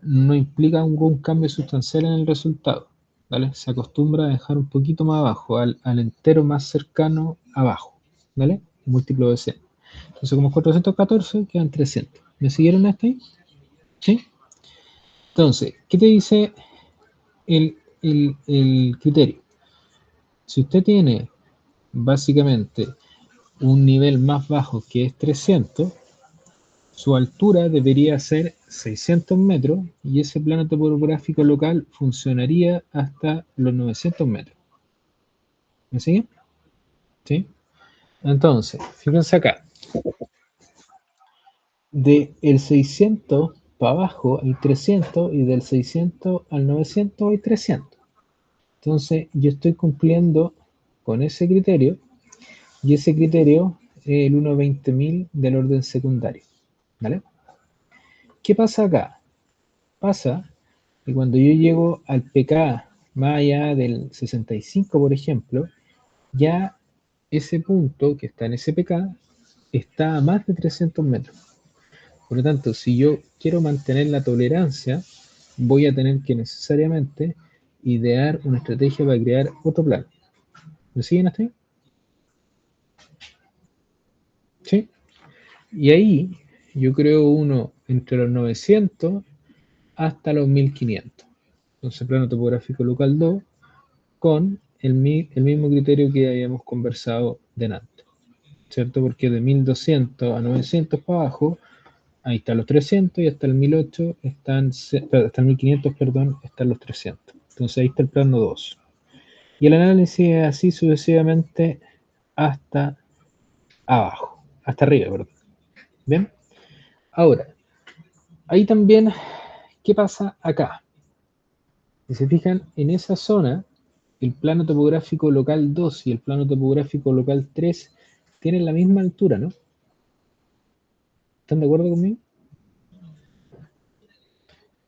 Speaker 1: no implica un cambio sustancial en el resultado, ¿vale? Se acostumbra a dejar un poquito más abajo, al entero más cercano abajo, ¿vale? Múltiplo de 100. Entonces, como es 414, quedan 300. ¿Me siguieron hasta ahí? ¿Sí? Entonces, ¿qué te dice el criterio? Si usted tiene básicamente un nivel más bajo que es 300, su altura debería ser 600 metros y ese plano topográfico local funcionaría hasta los 900 metros. ¿Me siguen? ¿Sí? Entonces, fíjense acá. De el 600 para abajo hay 300 y del 600 al 900 hay 300. Entonces, yo estoy cumpliendo con ese criterio y ese criterio el 1/20.000 del orden secundario, ¿vale? ¿Qué pasa acá? Pasa que cuando yo llego al pK más allá del 65, por ejemplo, ya ese punto que está en ese pK está a más de 300 metros. Por lo tanto, si yo quiero mantener la tolerancia, voy a tener que necesariamente idear una estrategia para crear otro plano. ¿Me siguen hasta ahí? ¿Sí? Y ahí yo creo uno entre los 900 hasta los 1500. Entonces, plano topográfico local 2 con el mismo criterio que habíamos conversado delante, ¿cierto? Porque de 1200 a 900 para abajo, ahí están los 300 y hasta el 1008 hasta el 1500, perdón, están los 300. Entonces ahí está el plano 2. Y el análisis es así sucesivamente hasta abajo, hasta arriba, perdón. ¿Bien? Ahora, ahí también, ¿qué pasa acá? Si se fijan, en esa zona, el plano topográfico local 2 y el plano topográfico local 3 tienen la misma altura, ¿no? ¿Están de acuerdo conmigo?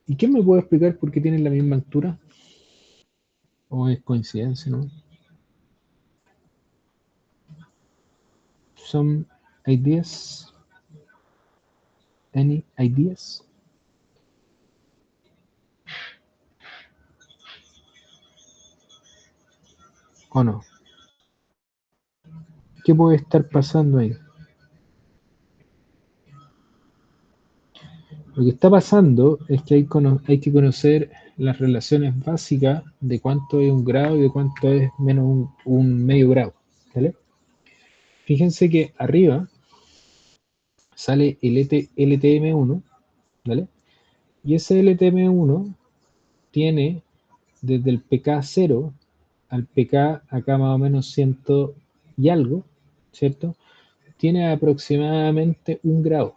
Speaker 1: ¿Y quién me puede explicar por qué tienen la misma altura? ¿O es coincidencia, no? Some ideas? Any ideas? ¿O no? ¿Qué puede estar pasando ahí? Lo que está pasando es que hay que conocer las relaciones básicas de cuánto es un grado y de cuánto es menos un medio grado, ¿vale? Fíjense que arriba sale el LTM1, ¿vale? Y ese LTM1 tiene desde el PK 0 al PK acá más o menos 100 y algo, ¿cierto? Tiene aproximadamente un grado.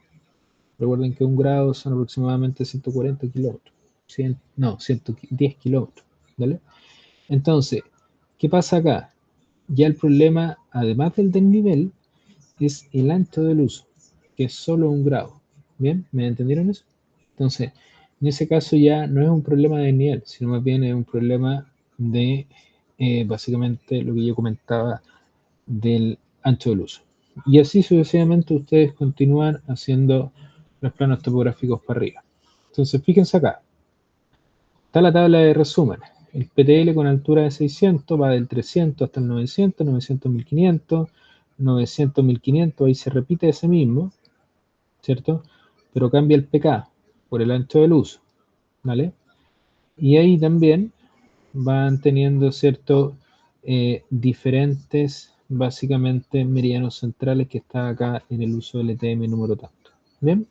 Speaker 1: Recuerden que un grado son aproximadamente 140 kilómetros. 110 kilómetros, ¿vale? Entonces, ¿qué pasa acá? Ya el problema, además del desnivel, es el ancho del uso, que es solo un grado. ¿Bien? ¿Me entendieron eso? Entonces, en ese caso ya no es un problema de nivel, sino más bien es un problema de básicamente lo que yo comentaba del ancho del uso. Y así sucesivamente ustedes continúan haciendo los planos topográficos para arriba. Entonces, fíjense acá, está la tabla de resumen. El PTL con altura de 600 va del 300 hasta el 900, 900, 1500, 900, 1500, ahí se repite ese mismo, ¿cierto? Pero cambia el PK por el ancho del uso, ¿vale? Y ahí también van teniendo, ¿cierto? Diferentes, básicamente, meridianos centrales que está acá en el uso del LTM número tanto. ¿Bien?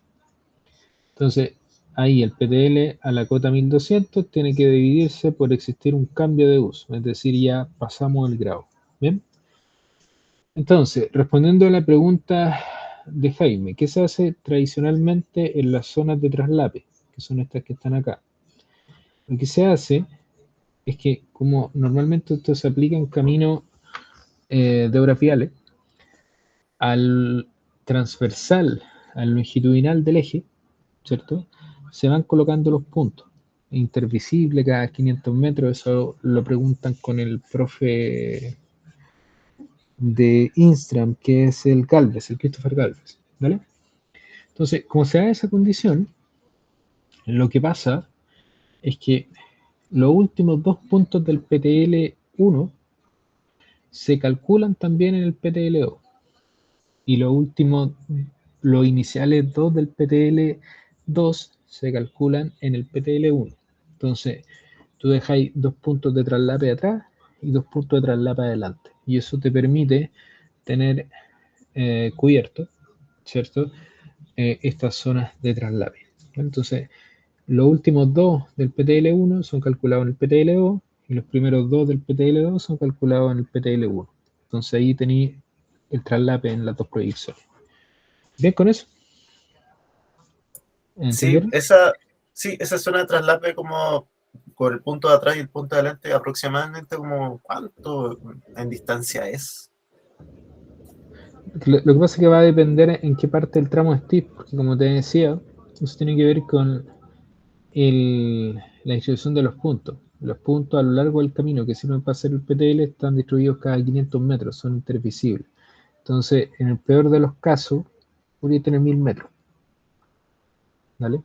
Speaker 1: Entonces, ahí el PTL a la cota 1200 tiene que dividirse por existir un cambio de uso, es decir, ya pasamos el grado. ¿Bien? Entonces, respondiendo a la pregunta de Jaime, ¿qué se hace tradicionalmente en las zonas de traslape? Que son estas que están acá. Lo que se hace es que, como normalmente esto se aplica en caminos de obras viales, al transversal, al longitudinal del eje, ¿cierto? Se van colocando los puntos. Intervisible cada 500 metros, eso lo preguntan con el profe de Instram, que es el Galvez, el Christopher Galvez, ¿vale? Entonces, como se da esa condición, lo que pasa es que los últimos dos puntos del PTL1 se calculan también en el PTL2 y los iniciales 2 del PTL2 se calculan en el PTL1. Entonces, tú dejáis dos puntos de traslape atrás y dos puntos de traslape adelante. Y eso te permite tener cubierto, ¿cierto? Estas zonas de traslape. Entonces, los últimos dos del PTL1 son calculados en el PTL2 y los primeros dos del PTL2 son calculados en el PTL1. Entonces ahí tenéis el traslape en las dos proyecciones. ¿Bien con eso?
Speaker 2: Sí,
Speaker 1: ¿Entendieron?
Speaker 2: esa zona de traslape como por el punto de atrás y el punto de adelante, aproximadamente como ¿cuánto en distancia es?
Speaker 1: Lo que pasa es que va a depender en qué parte del tramo estés, porque como te decía, eso tiene que ver con la distribución de los puntos. Los puntos a lo largo del camino que sirven para hacer el PTL están distribuidos cada 500 metros, son intervisibles. Entonces, en el peor de los casos, podría tener 1000 metros. ¿Vale?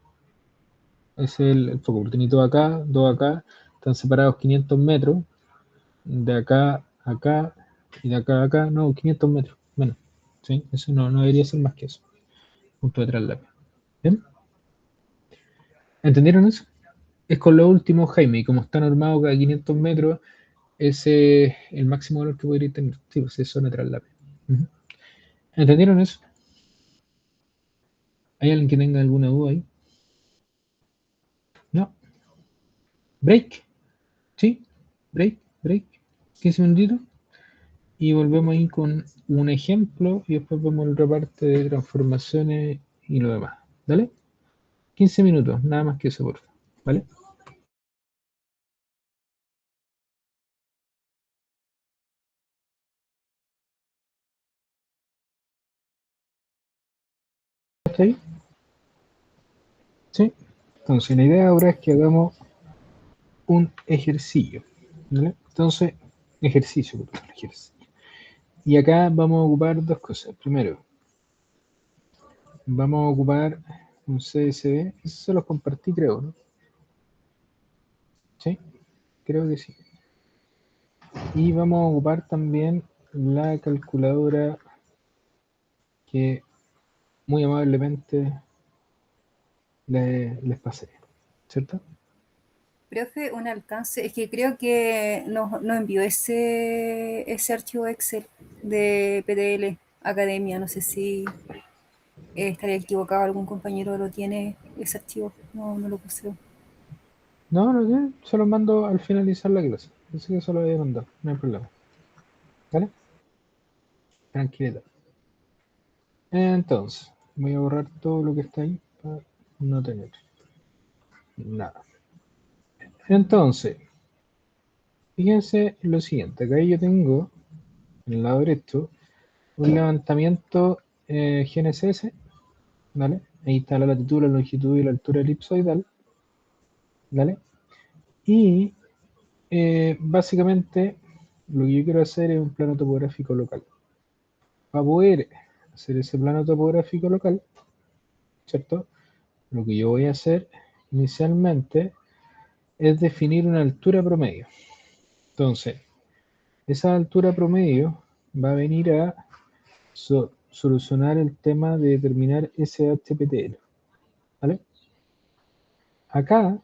Speaker 1: Ese es el foco. Tenés dos acá, están separados 500 metros, de acá a acá y de acá a acá, no, 500 metros, menos. ¿Sí? Eso no debería ser más que eso. Punto de traslape. ¿Bien? ¿Entendieron eso? Es con lo último, Jaime, y como está normado cada 500 metros, ese es el máximo valor que podría tener. Sí, pues es zona de traslape. ¿Entendieron eso? ¿Hay alguien que tenga alguna duda ahí? No. Break. ¿Sí? Break. 15 minutitos. Y volvemos ahí con un ejemplo y después vemos otra parte de transformaciones y lo demás. ¿Vale? 15 minutos, nada más que eso, por favor. ¿Vale? ¿Está ahí? ¿Sí? Entonces, la idea ahora es que hagamos un ejercicio. ¿Vale? Entonces, ejercicio. Y acá vamos a ocupar dos cosas. Primero, vamos a ocupar un CSV. Eso se los compartí, creo, ¿no? Sí, creo que sí. Y vamos a ocupar también la calculadora que muy amablemente les pasé, ¿cierto?
Speaker 3: Profe, un alcance, es que creo que nos envió ese archivo Excel de PTL Academia, no sé si estaría equivocado, algún compañero lo tiene ese archivo, no lo puse.
Speaker 1: No, se los mando al finalizar la clase. Así que se lo voy a mandar, no hay problema. ¿Vale? Tranquilidad. Entonces, voy a borrar todo lo que está ahí para no tener nada. Entonces, fíjense lo siguiente. Acá yo tengo, en el lado derecho, un levantamiento GNSS, ¿vale? Ahí está la latitud, la longitud y la altura elipsoidal, ¿vale? Y básicamente lo que yo quiero hacer es un plano topográfico local. Para poder hacer ese plano topográfico local, ¿cierto? Lo que yo voy a hacer inicialmente es definir una altura promedio. Entonces, esa altura promedio va a venir a solucionar el tema de determinar SHPTL, ¿vale? Acá,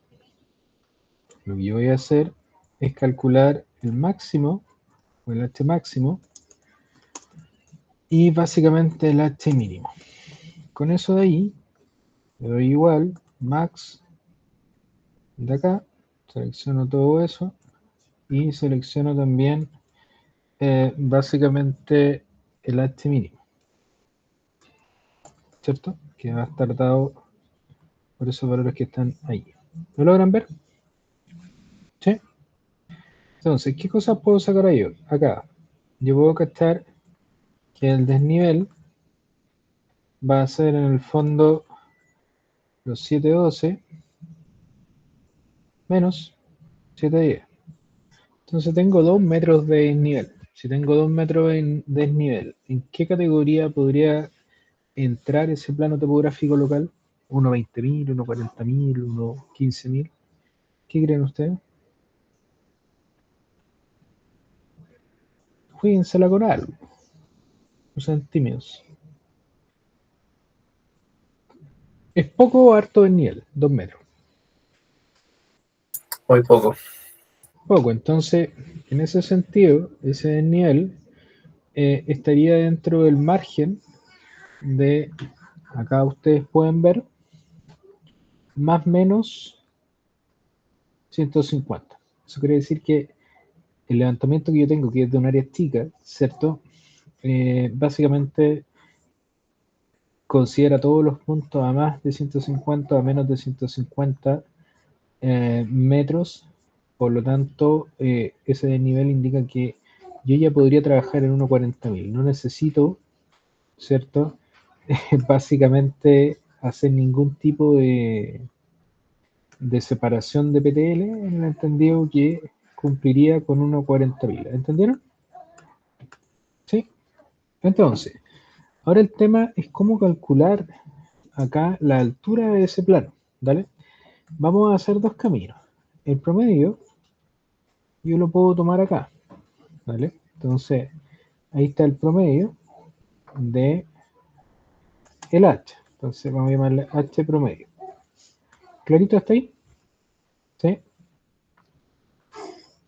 Speaker 1: lo que yo voy a hacer es calcular el máximo, o el H máximo, y básicamente el H mínimo. Con eso de ahí, le doy igual, max, de acá, selecciono todo eso, y selecciono también básicamente el H mínimo, ¿cierto? Que va a estar dado por esos valores que están ahí. ¿Lo logran ver? ¿Sí? Entonces, ¿qué cosas puedo sacar ahí? Acá, yo puedo cachar que el desnivel va a ser en el fondo los 712 menos 710. Entonces tengo 2 metros de desnivel. Si tengo 2 metros de desnivel, ¿en qué categoría podría entrar ese plano topográfico local? ¿Uno 20.000, uno 40.000, uno 15.000? ¿Qué creen ustedes? Jueguensela con algo. No sean tímidos. ¿Es poco o harto desnivel? 2 metros.
Speaker 2: Muy poco.
Speaker 1: Poco. Entonces, en ese sentido, ese desnivel estaría dentro del margen de, acá ustedes pueden ver, más o menos 150. Eso quiere decir que el levantamiento que yo tengo, que es de un área chica, ¿cierto? Básicamente considera todos los puntos a más de 150, a menos de 150 metros. Por lo tanto, ese desnivel indica que yo ya podría trabajar en 1.40.000. No necesito ¿cierto? Básicamente hacer ningún tipo de separación de PTL en el entendido que cumpliría con 1.40 pilas. ¿Entendieron? ¿Sí? Entonces, ahora el tema es cómo calcular acá la altura de ese plano, ¿vale? Vamos a hacer dos caminos. El promedio yo lo puedo tomar acá, ¿vale? Entonces, ahí está el promedio de el H. Entonces vamos a llamarle H promedio. ¿Clarito hasta ahí? ¿Sí?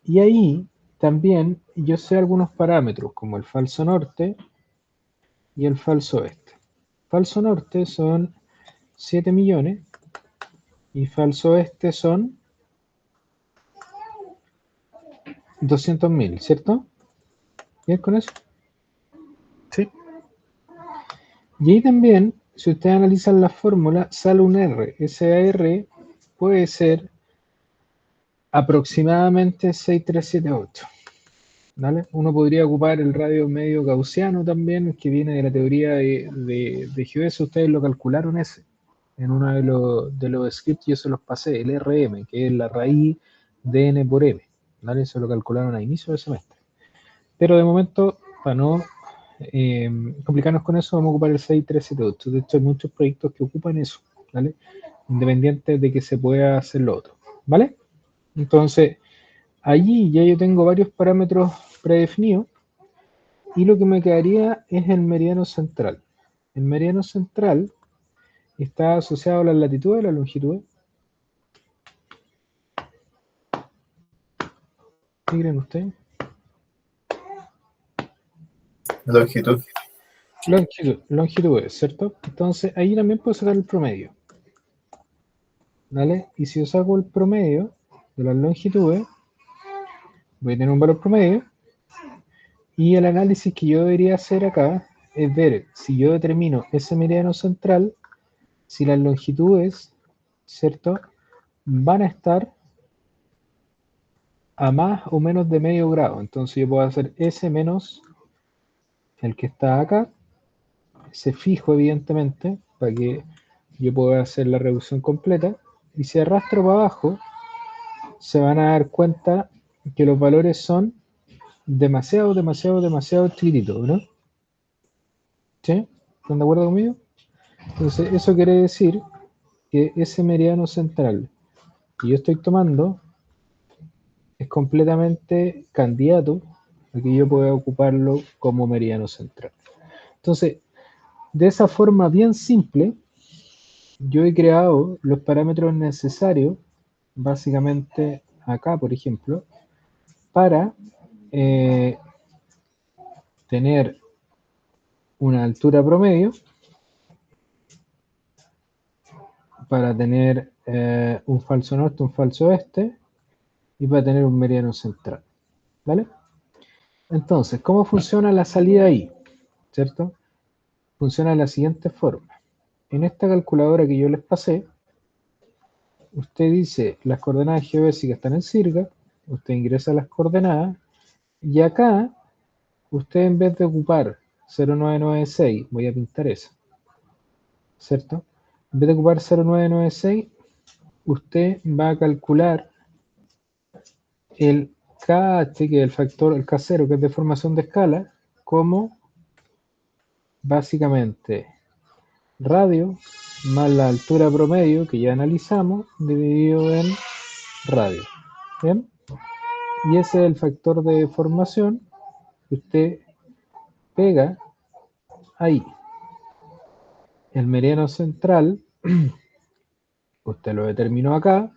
Speaker 1: Y ahí también yo sé algunos parámetros como el falso norte y el falso oeste. Falso norte son 7 millones y falso oeste son 200.000, ¿cierto? ¿Bien con eso? Sí. Y ahí también, si ustedes analizan la fórmula, sale un R. Ese R puede ser aproximadamente 6378. ¿Vale? Uno podría ocupar el radio medio gaussiano también, que viene de la teoría de GeoS. Ustedes lo calcularon ese. En uno de los scripts yo se los pasé, el RM, que es la raíz de n por m. ¿Vale? Eso lo calcularon a inicio del semestre. Pero de momento, para no complicarnos con eso, vamos a ocupar el 6378. De hecho, hay muchos proyectos que ocupan eso, ¿vale? Independiente de que se pueda hacer lo otro, ¿vale? Entonces, allí ya yo tengo varios parámetros predefinidos y lo que me quedaría es el meridiano central. El meridiano central está asociado a la latitud y la longitud. ¿Qué creen ustedes?
Speaker 2: Longitud.
Speaker 1: Longitud, ¿cierto? Entonces ahí también puedo sacar el promedio. ¿Vale? Y si yo saco el promedio de las longitudes, voy a tener un valor promedio. Y el análisis que yo debería hacer acá es ver si yo determino ese meridiano central, si las longitudes, ¿cierto?, van a estar a más o menos de medio grado. Entonces yo puedo hacer S menos el que está acá, ese fijo evidentemente, para que yo pueda hacer la reducción completa. Y si arrastro para abajo, se van a dar cuenta que los valores son demasiado chiquititos, ¿no? ¿Sí? ¿Están de acuerdo conmigo? Entonces eso quiere decir que ese meridiano central que yo estoy tomando es completamente candidato a que yo pueda ocuparlo como meridiano central. Entonces, de esa forma bien simple, yo he creado los parámetros necesarios, básicamente acá, por ejemplo, para tener una altura promedio, para tener un falso norte, un falso oeste, y para tener un meridiano central. ¿Vale? Entonces, ¿cómo funciona la salida ahí? ¿Cierto? Funciona de la siguiente forma. En esta calculadora que yo les pasé, usted dice las coordenadas geodésicas están en circa, usted ingresa las coordenadas, y acá, usted en vez de ocupar 0996, voy a pintar eso, ¿cierto? En vez de ocupar 0996, usted va a calcular el KH, que es el factor, el K0, que es de formación de escala, como básicamente radio más la altura promedio que ya analizamos dividido en radio. ¿Bien? Y ese es el factor de formación que usted pega ahí. El meridiano central, usted lo determinó acá,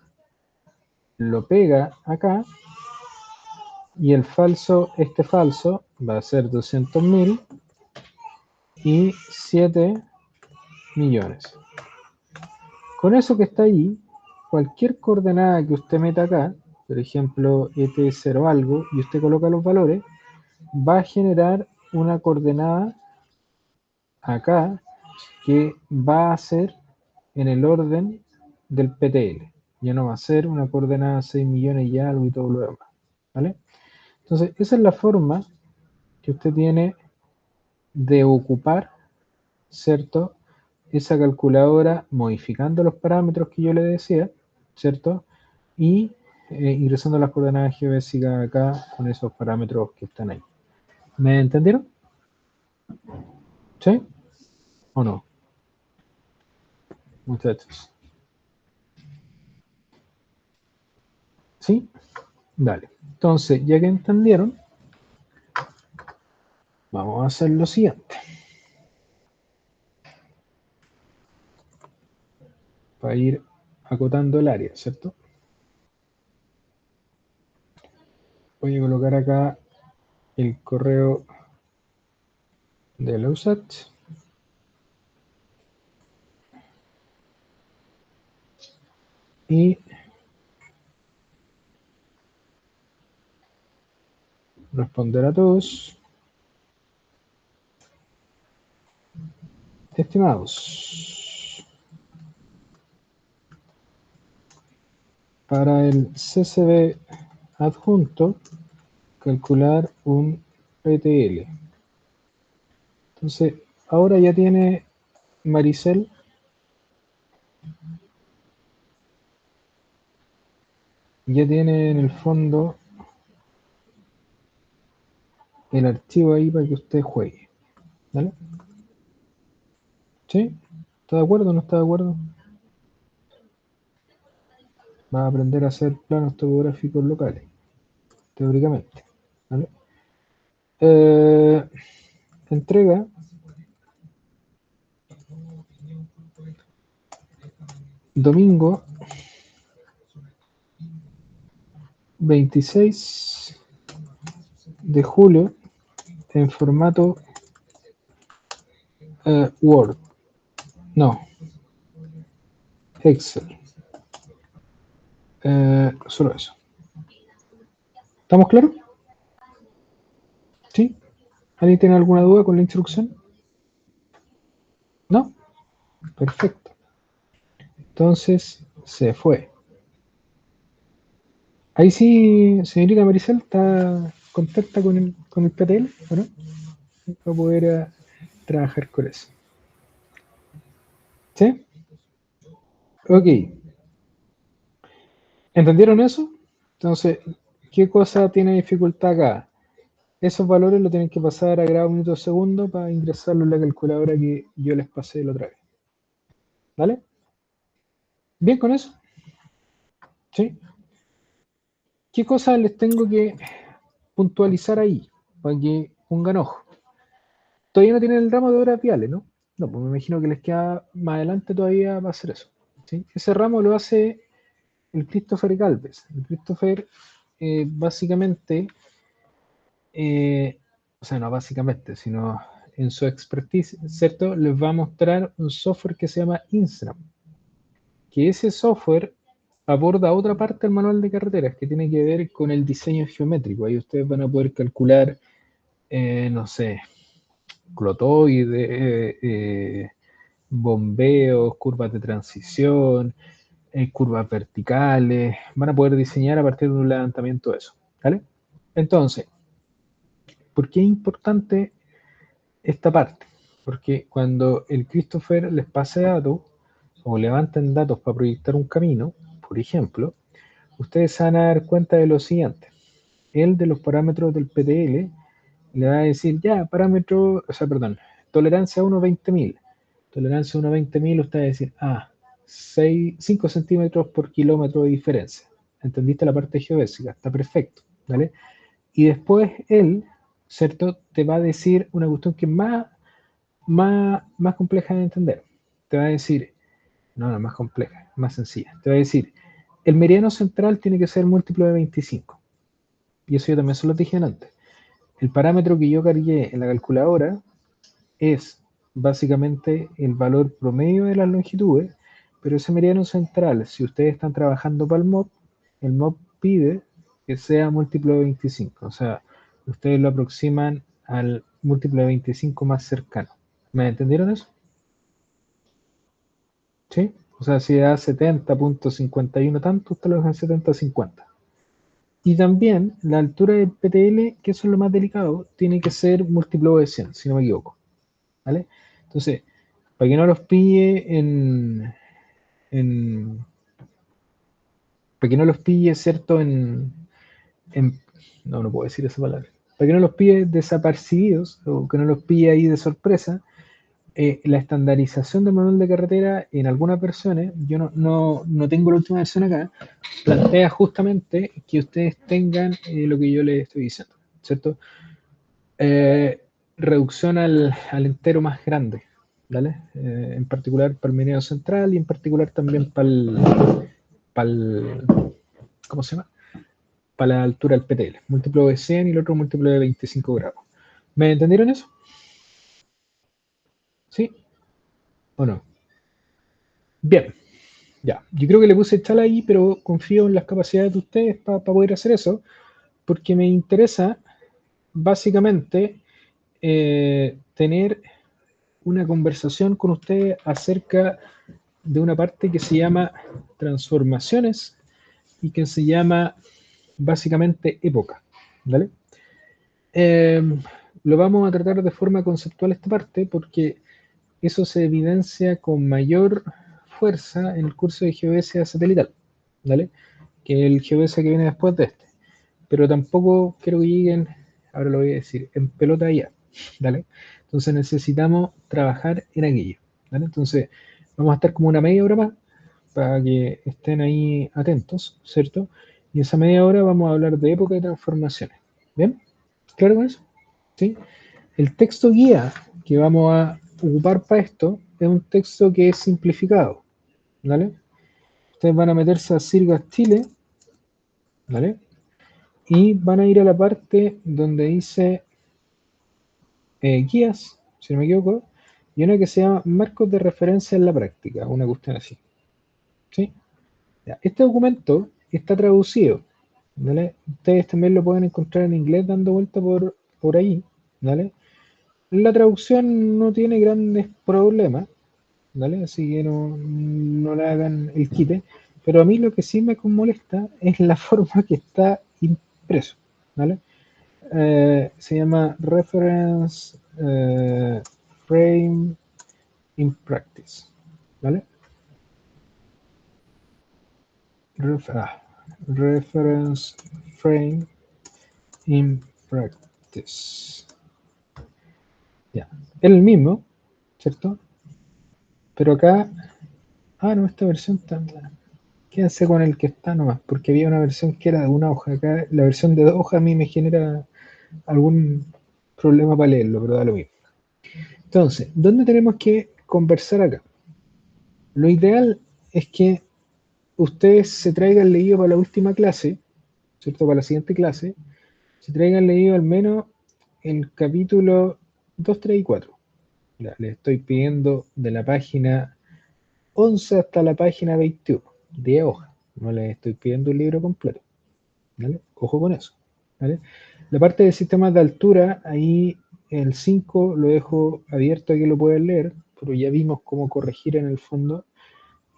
Speaker 1: lo pega acá, y el falso, este falso, va a ser 200.000 y 7 millones. Con eso que está ahí, cualquier coordenada que usted meta acá, por ejemplo, ET0 algo, y usted coloca los valores, va a generar una coordenada acá que va a ser en el orden del PTL. Ya no va a ser una coordenada 6 millones y algo y todo lo demás. ¿Vale? Entonces, esa es la forma que usted tiene de ocupar ¿cierto? Esa calculadora modificando los parámetros que yo le decía, ¿cierto? Y ingresando las coordenadas geodésicas acá con esos parámetros que están ahí. ¿Me entendieron? ¿Sí? ¿O no? Muchachos. ¿Sí? Dale. Entonces, ya que entendieron, vamos a hacer lo siguiente. Para ir acotando el área, ¿cierto? Voy a colocar acá el correo de la USAT. Y responder a todos. Estimados, para el CCB adjunto, calcular un PTL. Entonces, ahora ya tiene Maricel ya tiene en el fondo el archivo ahí para que usted juegue. ¿Vale? ¿Sí? ¿Está de acuerdo o no está de acuerdo? Va a aprender a hacer planos topográficos locales, teóricamente. ¿Vale? Entrega domingo 26 de julio en formato Word. No, Excel. Solo eso. ¿Estamos claros? ¿Sí? ¿Alguien tiene alguna duda con la instrucción? ¿No? Perfecto. Entonces, se fue. Ahí sí, señorita Maricel, ¿está contenta con el PTL? ¿O no? Va a poder trabajar con eso. ¿Sí? Ok. ¿Entendieron eso? Entonces, ¿qué cosa tiene dificultad acá? Esos valores lo tienen que pasar a grado minuto segundo para ingresarlo en la calculadora que yo les pasé la otra vez. ¿Vale? ¿Bien con eso? ¿Sí? ¿Qué cosas les tengo que puntualizar ahí para que pongan ojo? Todavía no tienen el ramo de obras viales, ¿no? No, pues me imagino que les queda más adelante todavía va a hacer eso. ¿Sí? Ese ramo lo hace el Christopher Galvez. El Christopher básicamente, o sea, no básicamente, sino en su expertise, ¿cierto? Les va a mostrar un software que se llama Instram. Que ese software aborda otra parte del manual de carreteras que tiene que ver con el diseño geométrico. Ahí ustedes van a poder calcular, no sé, clotoides, bombeos, curvas de transición, curvas verticales. Van a poder diseñar a partir de un levantamiento de eso. ¿Vale? Entonces, ¿por qué es importante esta parte? Porque cuando el Christopher les pase datos o levanten datos para proyectar un camino, por ejemplo, ustedes se van a dar cuenta de lo siguiente. Él de los parámetros del PTL le va a decir, ya, parámetro, o sea, perdón, tolerancia 1/20.000. Tolerancia 1/20.000, usted va a decir, 5 centímetros por kilómetro de diferencia. ¿Entendiste la parte geodésica? Está perfecto, ¿vale? Y después él, ¿cierto? Te va a decir una cuestión que es más compleja de entender. Te va a decir, no, más compleja, más sencilla. Te va a decir, el meridiano central tiene que ser múltiplo de 25. Y eso yo también se lo dije antes. El parámetro que yo cargué en la calculadora es básicamente el valor promedio de las longitudes, pero ese meridiano central, si ustedes están trabajando para el MOB pide que sea múltiplo de 25. O sea, ustedes lo aproximan al múltiplo de 25 más cercano. ¿Me entendieron eso? ¿Sí? O sea, si da 70.51 tanto, usted lo deja en 70.50. Y también la altura del PTL, que eso es lo más delicado, tiene que ser múltiplo de 100, si no me equivoco. ¿Vale? Entonces, para que no los pille para que no los pille, ¿cierto? No puedo decir esa palabra. Para que no los pille desapercibidos o que no los pille ahí de sorpresa, la estandarización del manual de carretera en algunas versiones, yo no tengo la última versión acá, plantea justamente que ustedes tengan lo que yo les estoy diciendo, ¿cierto? Reducción al entero más grande, ¿vale? En particular para el meneo central y en particular también para el, ¿cómo se llama? Para la altura del PTL, múltiplo de 100 y el otro múltiplo de 25 grados. ¿Me entendieron eso? ¿Sí o no? Bien, ya. Yo creo que le puse tal ahí, pero confío en las capacidades de ustedes para poder hacer eso, porque me interesa básicamente tener una conversación con ustedes acerca de una parte que se llama transformaciones y que se llama básicamente época, ¿vale? Eh, lo vamos a tratar de forma conceptual esta parte porque eso se evidencia con mayor fuerza en el curso de geodesia satelital, ¿vale? Que el geodesia que viene después de este. Pero tampoco quiero que lleguen, ahora lo voy a decir, en pelota ya, ¿vale? Entonces necesitamos trabajar en aquello, ¿vale? Entonces vamos a estar como una media hora más para que estén ahí atentos, ¿cierto? Y esa media hora vamos a hablar de época y transformaciones. ¿Bien? ¿Claro con eso? ¿Sí? El texto guía que vamos a ocupar para esto es un texto que es simplificado, ¿vale? Ustedes van a meterse a Sirgas Chile, ¿vale? Y van a ir a la parte donde dice guías, si no me equivoco, y una que se llama marcos de referencia en la práctica, una cuestión así. ¿Sí? Ya, este documento está traducido, ¿vale? Ustedes también lo pueden encontrar en inglés dando vuelta por ahí, ¿vale? La traducción no tiene grandes problemas, ¿vale? Así que no le hagan el quite. Pero a mí lo que sí me molesta es la forma que está impreso, ¿vale? Se llama Reference Frame in Practice, ¿vale? Reference Frame in Practice. Ya, es el mismo, ¿cierto? Pero acá, no, esta versión está. Quédense con el que está nomás, porque había una versión que era de una hoja. Acá la versión de 2 hojas a mí me genera algún problema para leerlo, pero da lo mismo. Entonces, ¿dónde tenemos que conversar acá? Lo ideal es que ustedes se traigan leído para la última clase, ¿cierto? Para la siguiente clase, se traigan leído al menos el capítulo 2, 3 y 4. Ya, les estoy pidiendo de la página 11 hasta la página 21, 10 hojas. No les estoy pidiendo un libro completo, ¿vale? Ojo con eso, ¿vale? La parte de sistemas de altura, ahí el 5 lo dejo abierto a que lo puedan leer, pero ya vimos cómo corregir en el fondo.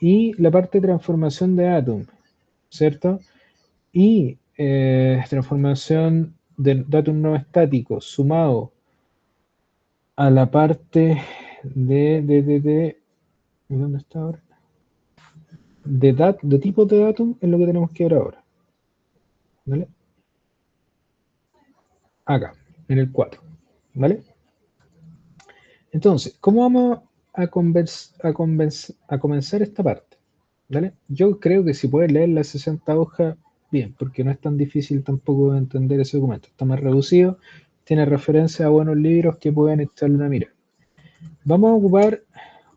Speaker 1: Y la parte de transformación de Atom, ¿cierto? Y transformación de datum no estático sumado a la parte ¿dónde está ahora? De tipos de datum es lo que tenemos que ver ahora, ¿vale? Acá, en el 4, ¿vale? Entonces, ¿cómo vamos a comenzar esta parte? ¿Vale? Yo creo que si puedes leer las 60 hojas, bien, porque no es tan difícil tampoco entender ese documento. Está más reducido, tiene referencia a buenos libros que pueden echarle una mira. Vamos a ocupar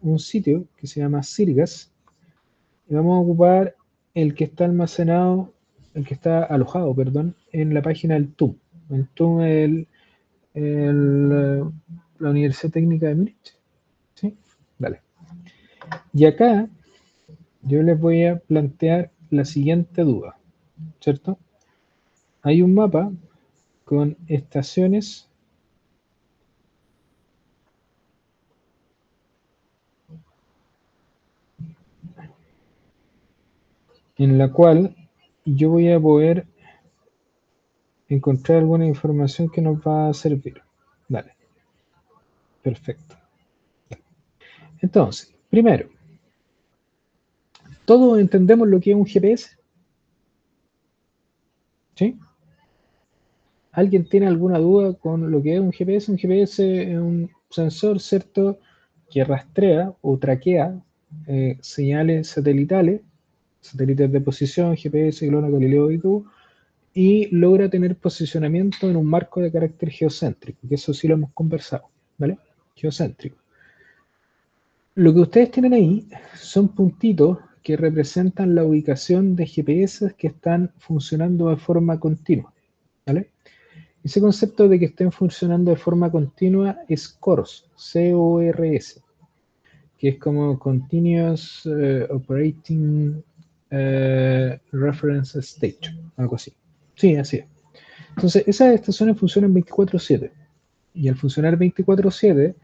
Speaker 1: un sitio que se llama Sirgas y vamos a ocupar el que está almacenado, el que está alojado, perdón, en la página del TUM. El TUM es la Universidad Técnica de Múnich. ¿Sí? Vale. Y acá yo les voy a plantear la siguiente duda, ¿cierto? Hay un mapa con estaciones en la cual yo voy a poder encontrar alguna información que nos va a servir. Vale, perfecto. Entonces, primero, ¿todos entendemos lo que es un GPS? ¿Sí? ¿Alguien tiene alguna duda con lo que es un GPS? Un GPS es un sensor, ¿cierto?, que rastrea o traquea señales satelitales, satélites de posición, GPS, GLONASS, Galileo y tú, y logra tener posicionamiento en un marco de carácter geocéntrico, que eso sí lo hemos conversado, ¿vale? Geocéntrico. Lo que ustedes tienen ahí son puntitos que representan la ubicación de GPS que están funcionando de forma continua, ¿vale? Ese concepto de que estén funcionando de forma continua es CORS, C-O-R-S, que es como Continuous Operating Reference Station, algo así. Sí, así es. Entonces, esas estaciones funcionan 24/7 y al funcionar 24/7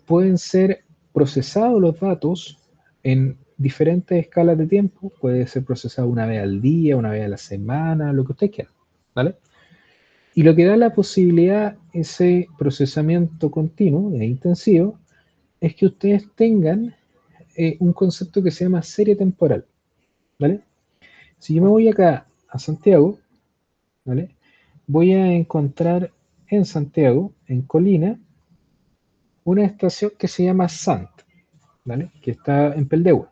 Speaker 1: pueden ser procesados los datos en diferentes escalas de tiempo. Puede ser procesado una vez al día, una vez a la semana, lo que ustedes quieran, ¿vale? Y lo que da la posibilidad, ese procesamiento continuo e intensivo, es que ustedes tengan un concepto que se llama serie temporal, ¿vale? Si yo me voy acá a Santiago, ¿vale? Voy a encontrar en Santiago, en Colina, una estación que se llama Sant, ¿vale? Que está en Peldewa,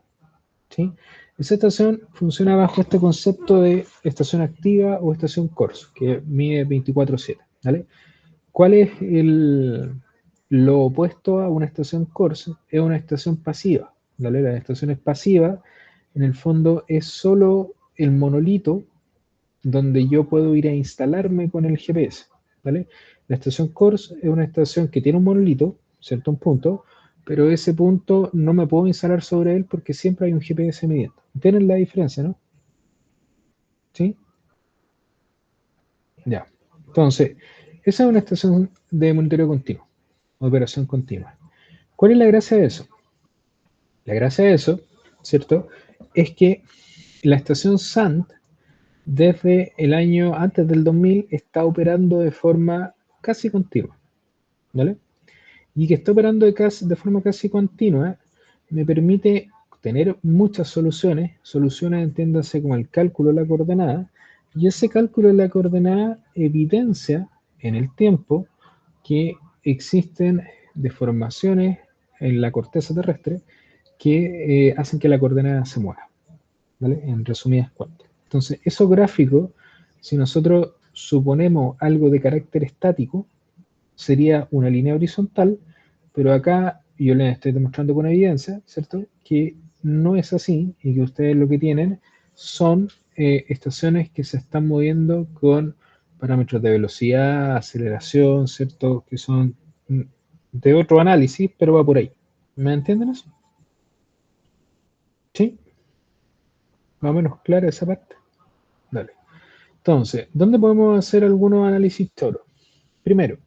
Speaker 1: ¿sí? Esa estación funciona bajo este concepto de estación activa o estación corso, que mide 24/7, ¿vale? ¿Cuál es lo opuesto a una estación corso? Es una estación pasiva, ¿vale? La estación es pasiva, en el fondo es solo el monolito donde yo puedo ir a instalarme con el GPS, ¿vale? La estación CORS es una estación que tiene un monolito, ¿cierto? Un punto, pero ese punto no me puedo instalar sobre él porque siempre hay un GPS midiendo. ¿Entienden la diferencia, no? ¿Sí? Ya. Entonces, esa es una estación de monitoreo continuo, operación continua. ¿Cuál es la gracia de eso? La gracia de eso, ¿cierto? Es que la estación SANT desde el año antes del 2000 está operando de forma casi continua, ¿vale? Y que está operando de forma casi continua me permite tener muchas soluciones, entiéndase como el cálculo de la coordenada, y ese cálculo de la coordenada evidencia en el tiempo que existen deformaciones en la corteza terrestre que hacen que la coordenada se mueva, ¿vale? En resumidas cuentas. Entonces, esos gráficos, si nosotros suponemos algo de carácter estático, sería una línea horizontal, pero acá yo les estoy demostrando con evidencia, ¿cierto?, que no es así y que ustedes lo que tienen son estaciones que se están moviendo con parámetros de velocidad, aceleración, ¿cierto?, que son de otro análisis, pero va por ahí. ¿Me entienden eso? ¿Sí? Más o menos clara esa parte. Dale. Entonces, ¿dónde podemos hacer algunos análisis toros? Primero,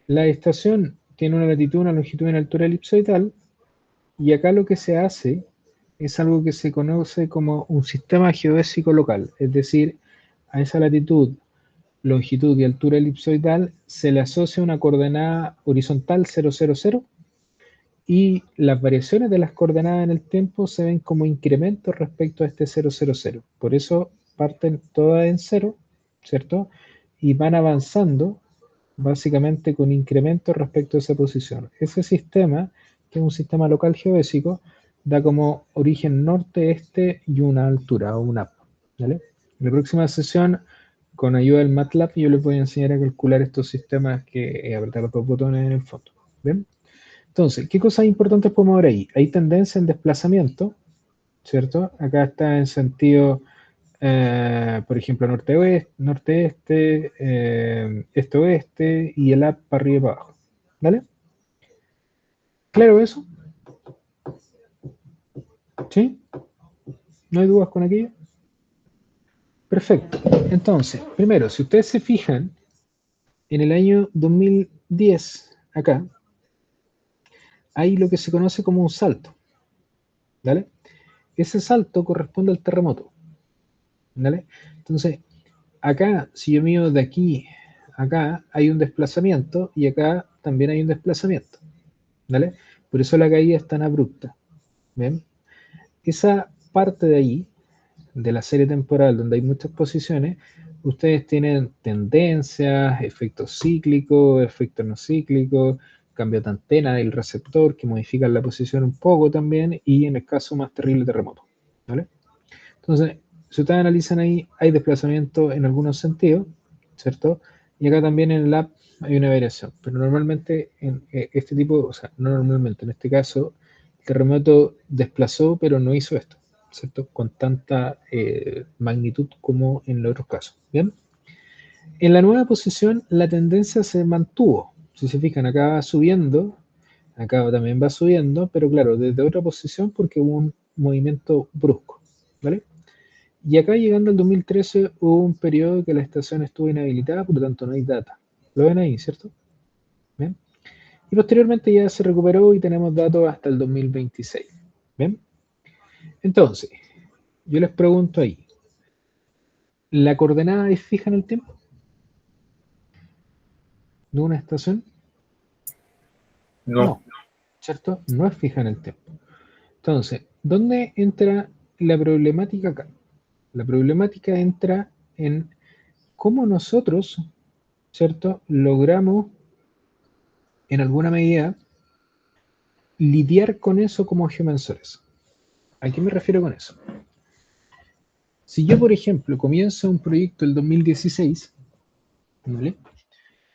Speaker 1: la estación tiene una latitud, una longitud y una altura elipsoidal, y acá lo que se hace es algo que se conoce como un sistema geodésico local, es decir, a esa latitud, longitud y altura elipsoidal se le asocia una coordenada horizontal 0,00 y las variaciones de las coordenadas en el tiempo se ven como incrementos respecto a este 0,00. Por eso parten todas en 0, ¿cierto? Y van avanzando básicamente con incrementos respecto a esa posición. Ese sistema, que es un sistema local geodésico, da como origen norte, este y una altura o un APO, ¿vale? En la próxima sesión, con ayuda del MATLAB, yo les voy a enseñar a calcular estos sistemas que apretar los dos botones en el fondo. ¿Bien? Entonces, ¿qué cosas importantes podemos ver ahí? Hay tendencia en desplazamiento, ¿cierto? Acá está en sentido, por ejemplo, norte-oeste, norte-este, este-oeste y el up para arriba y para abajo. ¿Vale? ¿Claro eso? ¿Sí? ¿No hay dudas con aquello? Perfecto. Entonces, primero, si ustedes se fijan, en el año 2010, acá, hay lo que se conoce como un salto. ¿Vale? Ese salto corresponde al terremoto. ¿Vale? Entonces, acá, si yo mido de aquí a acá, hay un desplazamiento y acá también hay un desplazamiento. ¿vale? Por eso la caída es tan abrupta, ¿bien? Esa parte de ahí, de la serie temporal, donde hay muchas posiciones, ustedes tienen tendencias, efectos cíclicos, efectos no cíclicos, cambio de antena del receptor que modifican la posición un poco también, y en el caso más terrible, terremoto, ¿vale? Entonces, si ustedes analizan ahí, hay desplazamiento en algunos sentidos, ¿cierto? Y acá también en el app hay una variación, pero normalmente en este tipo, o sea, no normalmente, en este caso, el terremoto desplazó, pero no hizo esto, ¿cierto? Con tanta magnitud como en los otros casos, ¿bien? En la nueva posición, la tendencia se mantuvo. Si se fijan, acá va subiendo, acá también va subiendo, pero claro, desde otra posición porque hubo un movimiento brusco, ¿vale? Y acá llegando al 2013 hubo un periodo que la estación estuvo inhabilitada, por lo tanto no hay data. Lo ven ahí, ¿cierto? ¿Bien? Y posteriormente ya se recuperó y tenemos datos hasta el 2026. ¿Bien? Entonces, yo les pregunto ahí, ¿la coordenada es fija en el tiempo de una estación?
Speaker 2: No.
Speaker 1: No, ¿cierto? No es fija en el tiempo. Entonces, ¿dónde entra la problemática acá? La problemática entra en cómo nosotros, ¿cierto?, logramos en alguna medida lidiar con eso como geomensores. ¿A qué me refiero con eso? Si yo, por ejemplo, comienzo un proyecto el 2016, ¿vale?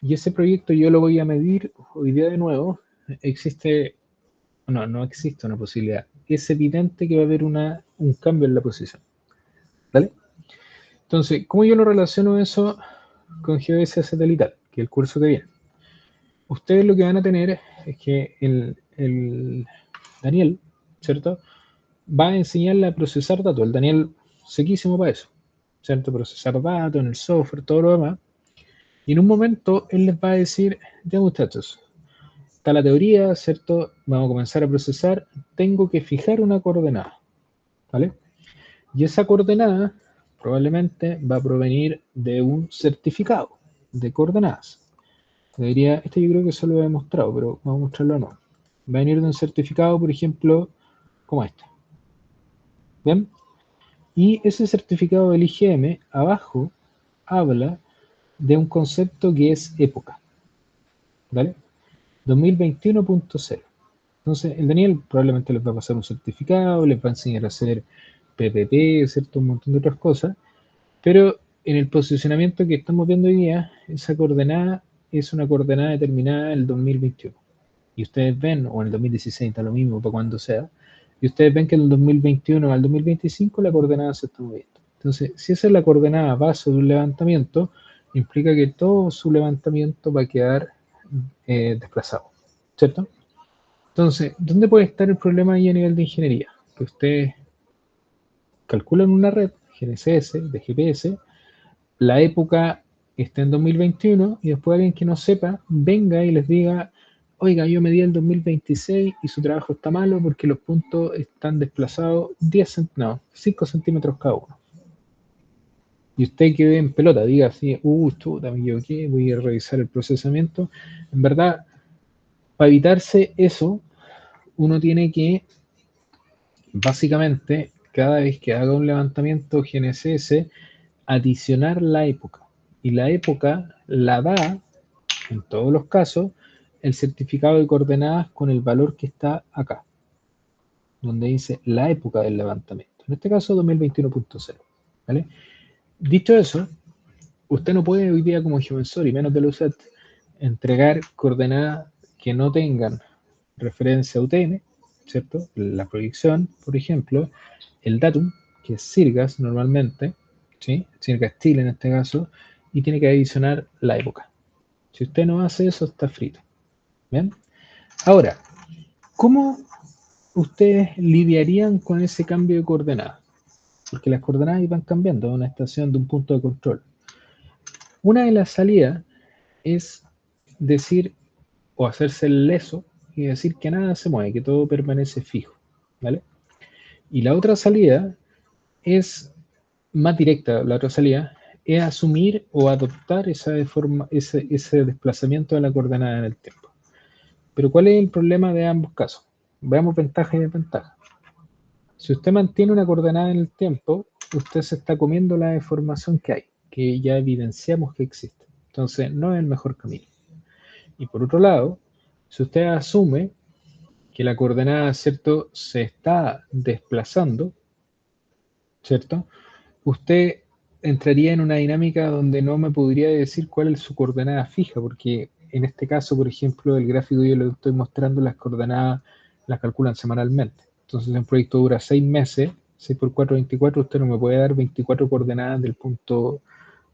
Speaker 1: Y ese proyecto yo lo voy a medir hoy día de nuevo, existe, no existe una posibilidad. Es evidente que va a haber un cambio en la posición, ¿vale? Entonces, ¿cómo yo lo relaciono eso con geodesia satelital, que es el curso que viene? Ustedes lo que van a tener es que el Daniel, ¿cierto?, va a enseñarle a procesar datos. El Daniel, sequísimo para eso, ¿cierto? Procesar datos en el software, todo lo demás. Y en un momento él les va a decir, ya muchachos, está la teoría, ¿cierto? Vamos a comenzar a procesar, tengo que fijar una coordenada, ¿vale? Y esa coordenada probablemente va a provenir de un certificado de coordenadas. Debería, este yo creo que eso lo he demostrado, pero vamos a mostrarlo o no. Va a venir de un certificado, por ejemplo, como este. ¿Bien? Y ese certificado del IGM, abajo, habla de un concepto que es época. ¿Vale? 2021.0. Entonces, el Daniel probablemente les va a pasar un certificado, les va a enseñar a hacer PPP, ¿cierto? Un montón de otras cosas. Pero en el posicionamiento que estamos viendo hoy día, esa coordenada es una coordenada determinada en el 2021. Y ustedes ven, o en el 2016, está lo mismo para cuando sea, y ustedes ven que en el 2021 al 2025 la coordenada se está moviendo. Entonces, si esa es la coordenada base de un levantamiento, implica que todo su levantamiento va a quedar desplazado, ¿cierto? Entonces, ¿dónde puede estar el problema ahí a nivel de ingeniería? Que ustedes calculan una red GNSS, de GPS, la época está en 2021 y después alguien que no sepa venga y les diga, oiga, yo medí el 2026 y su trabajo está malo porque los puntos están desplazados 5 centímetros cada uno. Y usted quede en pelota, diga así, chuta, me equivoqué, voy a revisar el procesamiento. En verdad, para evitarse eso, uno tiene que, básicamente, cada vez que haga un levantamiento GNSS, adicionar la época. Y la época la da, en todos los casos, el certificado de coordenadas con el valor que está acá, donde dice la época del levantamiento. En este caso, 2021.0. ¿Vale? Dicho eso, usted no puede hoy día como geomensor, y menos de los USAT, entregar coordenadas que no tengan referencia a UTM, ¿cierto? La proyección, por ejemplo, el datum, que es CIRGAS normalmente, ¿sí? CIRGAS Chile en este caso, y tiene que adicionar la época. Si usted no hace eso, está frito. ¿Bien? Ahora, ¿cómo ustedes lidiarían con ese cambio de coordenadas? Porque las coordenadas van cambiando de una estación, de un punto de control. Una de las salidas es decir o hacerse el leso y decir que nada se mueve, que todo permanece fijo, ¿vale? Y la otra salida es más directa, la otra salida es asumir o adoptar ese desplazamiento de la coordenada en el tiempo. Pero ¿cuál es el problema de ambos casos? Veamos ventaja y desventaja. Si usted mantiene una coordenada en el tiempo, usted se está comiendo la deformación que hay, que ya evidenciamos que existe. Entonces, no es el mejor camino. Y por otro lado, si usted asume que la coordenada, ¿cierto?, se está desplazando, ¿cierto?, usted entraría en una dinámica donde no me podría decir cuál es su coordenada fija, porque en este caso, por ejemplo, el gráfico yo le estoy mostrando, las coordenadas las calculan semanalmente. Entonces, el proyecto dura 6 meses, 6 por 4, 24, usted no me puede dar 24 coordenadas del punto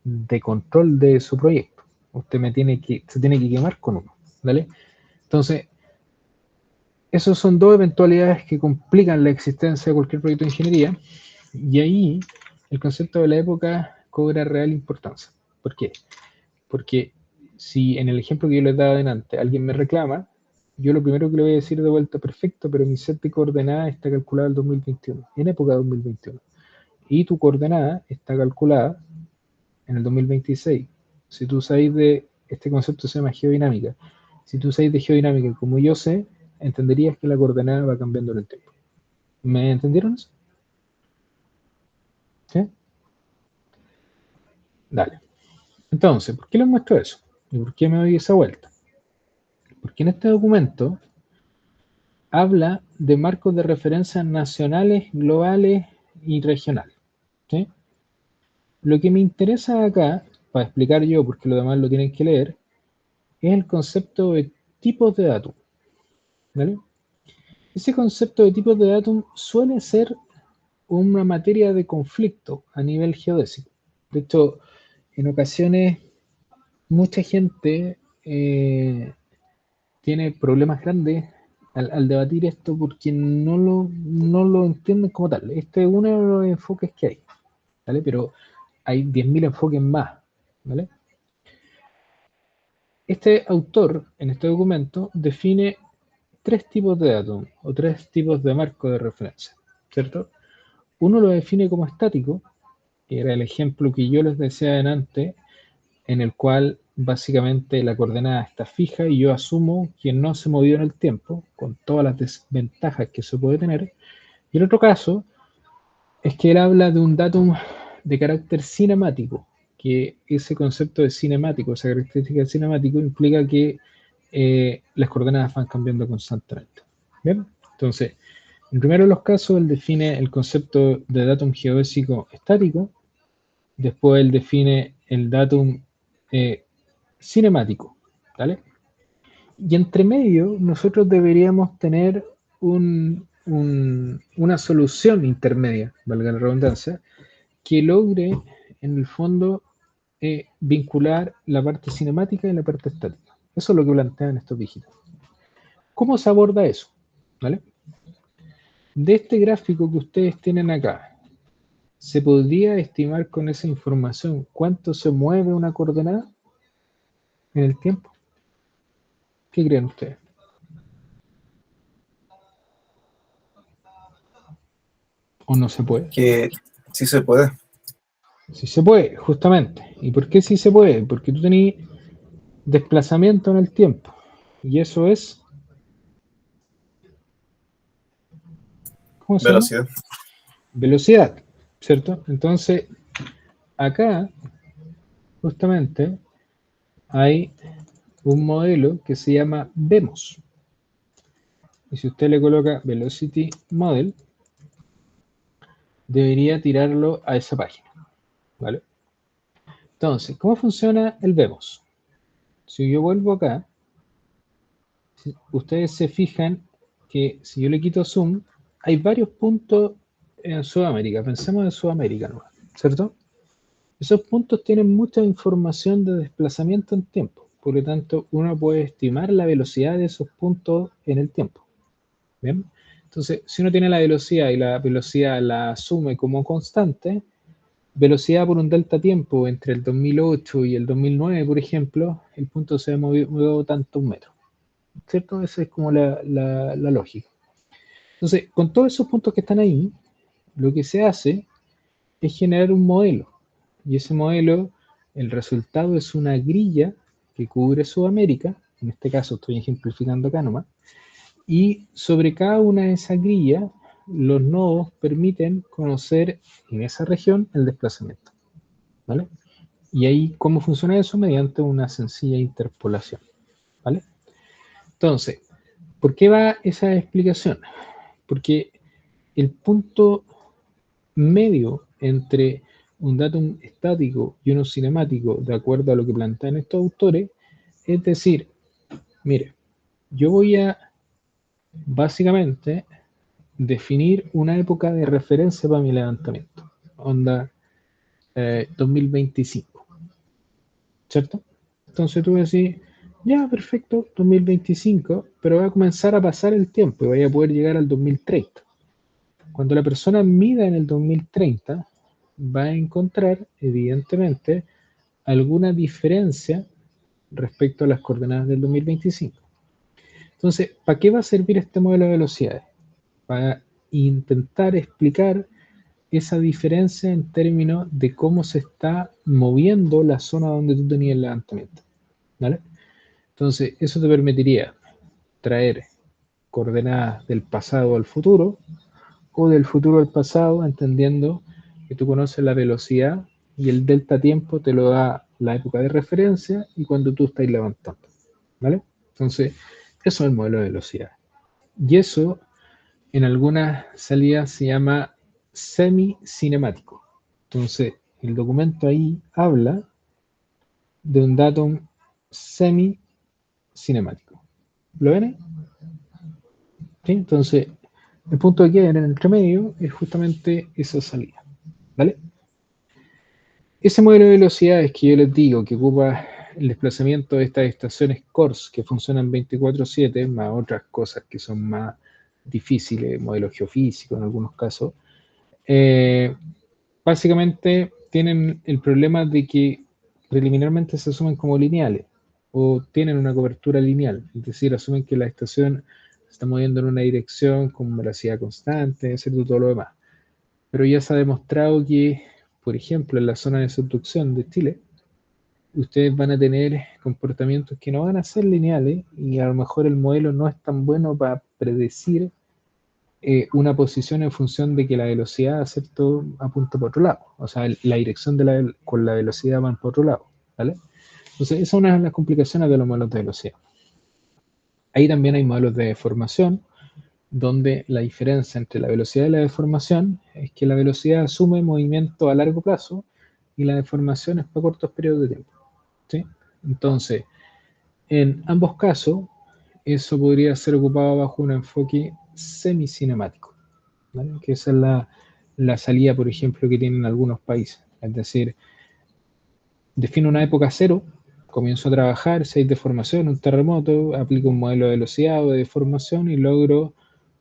Speaker 1: de control de su proyecto. Usted se tiene que quemar con uno, ¿vale? Entonces, esas son dos eventualidades que complican la existencia de cualquier proyecto de ingeniería, y ahí el concepto de la época cobra real importancia. ¿Por qué? Porque si en el ejemplo que yo les daba delante alguien me reclama, yo lo primero que le voy a decir de vuelta, perfecto, pero mi set de coordenadas está calculado en 2021, en época 2021. Y tu coordenada está calculada en el 2026. Si tú sabes de, este concepto se llama geodinámica, si tú sabes de geodinámica como yo sé, entenderías que la coordenada va cambiando en el tiempo. ¿Me entendieron eso? ¿Sí? Dale. Entonces, ¿por qué les muestro eso? ¿Y por qué me doy esa vuelta? Porque en este documento habla de marcos de referencia nacionales, globales y regionales. ¿Sí? Lo que me interesa acá, para explicar yo, porque lo demás lo tienen que leer, es el concepto de tipos de datos. ¿Vale? Ese concepto de tipos de datos suele ser una materia de conflicto a nivel geodésico. De hecho, en ocasiones mucha gente tiene problemas grandes al debatir esto porque no lo entienden como tal. Este es uno de los enfoques que hay, ¿vale? Pero hay 10.000 enfoques más, ¿vale? Este autor, en este documento, define 3 tipos de datos o 3 tipos de marco de referencia, ¿cierto? Uno lo define como estático, que era el ejemplo que yo les decía antes, en el cual básicamente la coordenada está fija y yo asumo que no se movió en el tiempo, con todas las desventajas que eso puede tener. Y el otro caso es que él habla de un datum de carácter cinemático, que ese concepto de cinemático, esa característica de cinemático, implica que las coordenadas van cambiando constantemente. ¿Bien? Entonces, en primero de los casos, él define el concepto de datum geodésico estático, después él define el datum cinemático, ¿vale? Y entre medio nosotros deberíamos tener una solución intermedia, valga la redundancia, que logre en el fondo vincular la parte cinemática y la parte estática. Eso es lo que plantean estos dígitos. ¿Cómo se aborda eso? ¿Vale? De este gráfico que ustedes tienen acá, ¿se podría estimar con esa información cuánto se mueve una coordenada en el tiempo? ¿Qué creen ustedes? ¿O no se puede?
Speaker 2: Que sí se puede.
Speaker 1: Sí se puede, justamente. ¿Y por qué sí se puede? Porque tú tenés desplazamiento en el tiempo. Y eso es... ¿Cómo se llama?
Speaker 2: Velocidad.
Speaker 1: Velocidad, ¿cierto? Entonces, acá, justamente, hay un modelo que se llama VEMOS. Y si usted le coloca Velocity Model, debería tirarlo a esa página, ¿vale? Entonces, ¿cómo funciona el VEMOS? Si yo vuelvo acá, ustedes se fijan que si yo le quito zoom, hay varios puntos en Sudamérica. Pensemos en Sudamérica, ¿no? ¿Cierto? Esos puntos tienen mucha información de desplazamiento en tiempo. Por lo tanto, uno puede estimar la velocidad de esos puntos en el tiempo. ¿Bien? Entonces, si uno tiene la velocidad y la velocidad la asume como constante, velocidad por un delta tiempo entre el 2008 y el 2009, por ejemplo, el punto se ha movido tantos metros. ¿Cierto? Esa es como la lógica. Entonces, con todos esos puntos que están ahí, lo que se hace es generar un modelo. Y ese modelo, el resultado es una grilla que cubre Sudamérica, en este caso estoy ejemplificando acá nomás, y sobre cada una de esas grillas, los nodos permiten conocer en esa región el desplazamiento, ¿vale? Y ahí, ¿cómo funciona eso? Mediante una sencilla interpolación, ¿vale? Entonces, ¿por qué va esa explicación? Porque el punto medio entre un datum estático y uno cinemático, de acuerdo a lo que plantean estos autores, es decir, mire, yo voy a básicamente definir una época de referencia para mi levantamiento, onda 2025, ¿cierto? Entonces tú decís, ya, perfecto, 2025, pero va a comenzar a pasar el tiempo y voy a poder llegar al 2030. Cuando la persona mida en el 2030, va a encontrar, evidentemente, alguna diferencia respecto a las coordenadas del 2025. Entonces, ¿para qué va a servir este modelo de velocidades? Para intentar explicar esa diferencia en términos de cómo se está moviendo la zona donde tú tenías el levantamiento, ¿vale? Entonces, eso te permitiría traer coordenadas del pasado al futuro o del futuro al pasado, entendiendo que tú conoces la velocidad y el delta tiempo te lo da la época de referencia y cuando tú estás levantando, ¿vale? Entonces, eso es el modelo de velocidad. Y eso, en algunas salidas, se llama semi-cinemático. Entonces, el documento ahí habla de un datum semi-cinemático. ¿Lo ven ahí? ¿Sí? Entonces, el punto de queda en el entremedio es justamente esa salida, ¿vale? Ese modelo de velocidades que yo les digo, que ocupa el desplazamiento de estas estaciones CORS, que funcionan 24/7, más otras cosas que son más difíciles, modelos geofísicos en algunos casos, básicamente tienen el problema de que preliminarmente se asumen como lineales o tienen una cobertura lineal, es decir, asumen que la estación se está moviendo en una dirección con velocidad constante, etcétera, todo lo demás. Pero ya se ha demostrado que, por ejemplo, en la zona de subducción de Chile, ustedes van a tener comportamientos que no van a ser lineales y a lo mejor el modelo no es tan bueno para predecir una posición en función de que la velocidad, ¿cierto?, apunta por otro lado. O sea, la dirección con la velocidad van por otro lado, ¿vale? Entonces, esa es una de las complicaciones de los modelos de velocidad. Ahí también hay modelos de deformación, donde la diferencia entre la velocidad y la deformación es que la velocidad asume movimiento a largo plazo y la deformación es para cortos periodos de tiempo, ¿sí? Entonces, en ambos casos, eso podría ser ocupado bajo un enfoque semicinemático, ¿vale? Que esa es la salida, por ejemplo, que tienen algunos países. Es decir, defino una época cero, comienzo a trabajar, si hay deformación, un terremoto, aplico un modelo de velocidad o de deformación y logro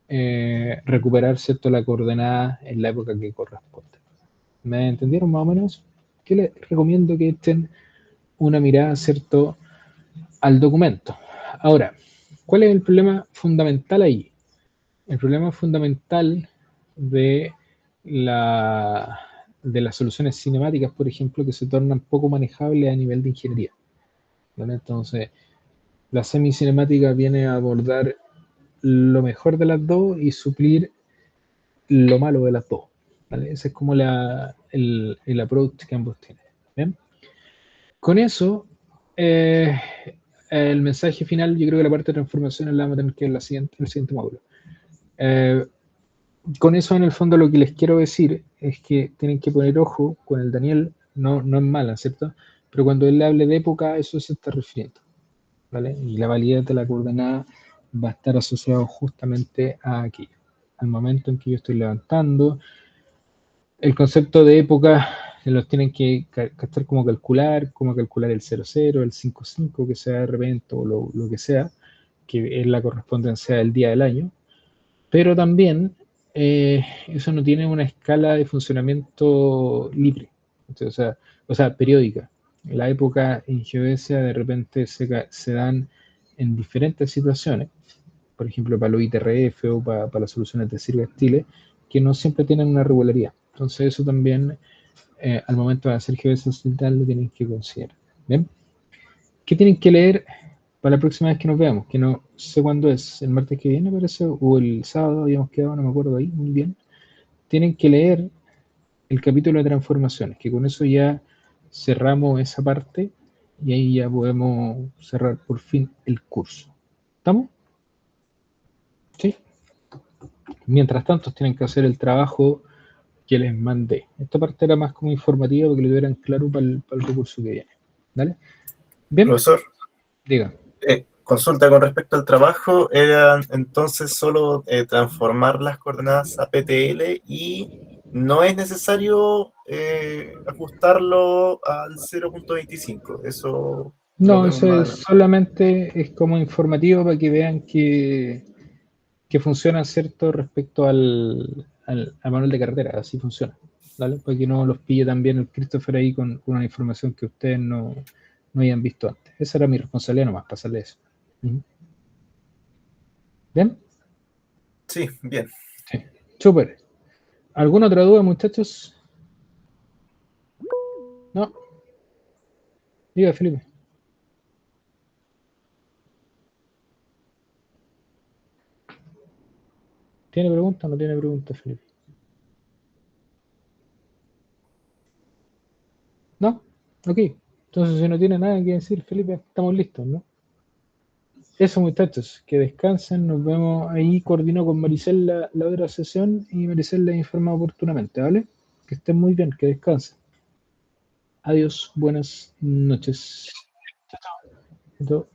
Speaker 1: recuperar, ¿cierto?, la coordenada en la época que corresponde. ¿Me entendieron más o menos? Que les recomiendo que echen una mirada, ¿cierto?, al documento. Ahora, ¿cuál es el problema fundamental ahí? El problema fundamental de, de las soluciones cinemáticas, por ejemplo, que se tornan poco manejables a nivel de ingeniería, ¿vale? Entonces, la semicinemática viene a abordar lo mejor de las dos y suplir lo malo de las dos, ¿vale? Ese es como el approach que ambos tienen, ¿bien? Con eso, el mensaje final, yo creo que la parte de transformaciones la vamos a tener que ver en el siguiente módulo. Con eso, en el fondo, lo que les quiero decir es que tienen que poner ojo con el Daniel, no es mala, ¿cierto? Pero cuando él hable de época, a eso se está refiriendo, ¿vale? Y la validez de la coordenada va a estar asociado justamente a aquello, al momento en que yo estoy levantando. El concepto de época los tienen que captar como calcular el 00, el 55, que sea de repente, o lo que sea, que es la correspondencia del día del año. Pero también eso no tiene una escala de funcionamiento libre, o sea, periódica. La época en geodesia de repente se dan en diferentes situaciones, por ejemplo, para los ITRF o para las soluciones de Sirve Stile, que no siempre tienen una regularidad. Entonces eso también, al momento de hacer geodesia occidental, lo tienen que considerar. ¿Bien? ¿Qué tienen que leer para la próxima vez que nos veamos, que no sé cuándo es, el martes que viene parece, o el sábado habíamos quedado, no me acuerdo ahí muy bien, tienen que leer el capítulo de transformaciones, que con eso ya cerramos esa parte y ahí ya podemos cerrar por fin el curso. ¿Estamos? Sí. Mientras tanto, tienen que hacer el trabajo que les mandé. Esta parte era más como informativa para que lo tuvieran claro para el recurso que viene. ¿Vale? Bien.
Speaker 2: Profesor,
Speaker 1: Diga.
Speaker 2: consulta con respecto al trabajo, era entonces solo transformar las coordenadas a PTL y no es necesario ajustarlo al 0.25. Eso lo
Speaker 1: No,
Speaker 2: vemos
Speaker 1: eso
Speaker 2: más
Speaker 1: es
Speaker 2: adelante.
Speaker 1: solamente es como informativo para que vean que funciona, ¿cierto? Respecto al manual de carretera, así funciona, ¿vale? Para que no los pille también el Christopher ahí con una información que ustedes no hayan visto antes. Esa era mi responsabilidad nomás, pasarle eso. ¿Bien?
Speaker 2: Sí, bien.
Speaker 1: Sí. Súper. ¿Alguna otra duda, muchachos? No. Diga, Felipe. ¿Tiene pregunta o no tiene pregunta, Felipe? ¿No? Ok. Entonces, si no tiene nada que decir, Felipe, estamos listos, ¿no? Eso, muchachos, que descansen. Nos vemos ahí. Coordinó con Maricel la otra sesión y Maricel la informa oportunamente, ¿vale? Que estén muy bien, que descansen. Adiós, buenas noches. Chao.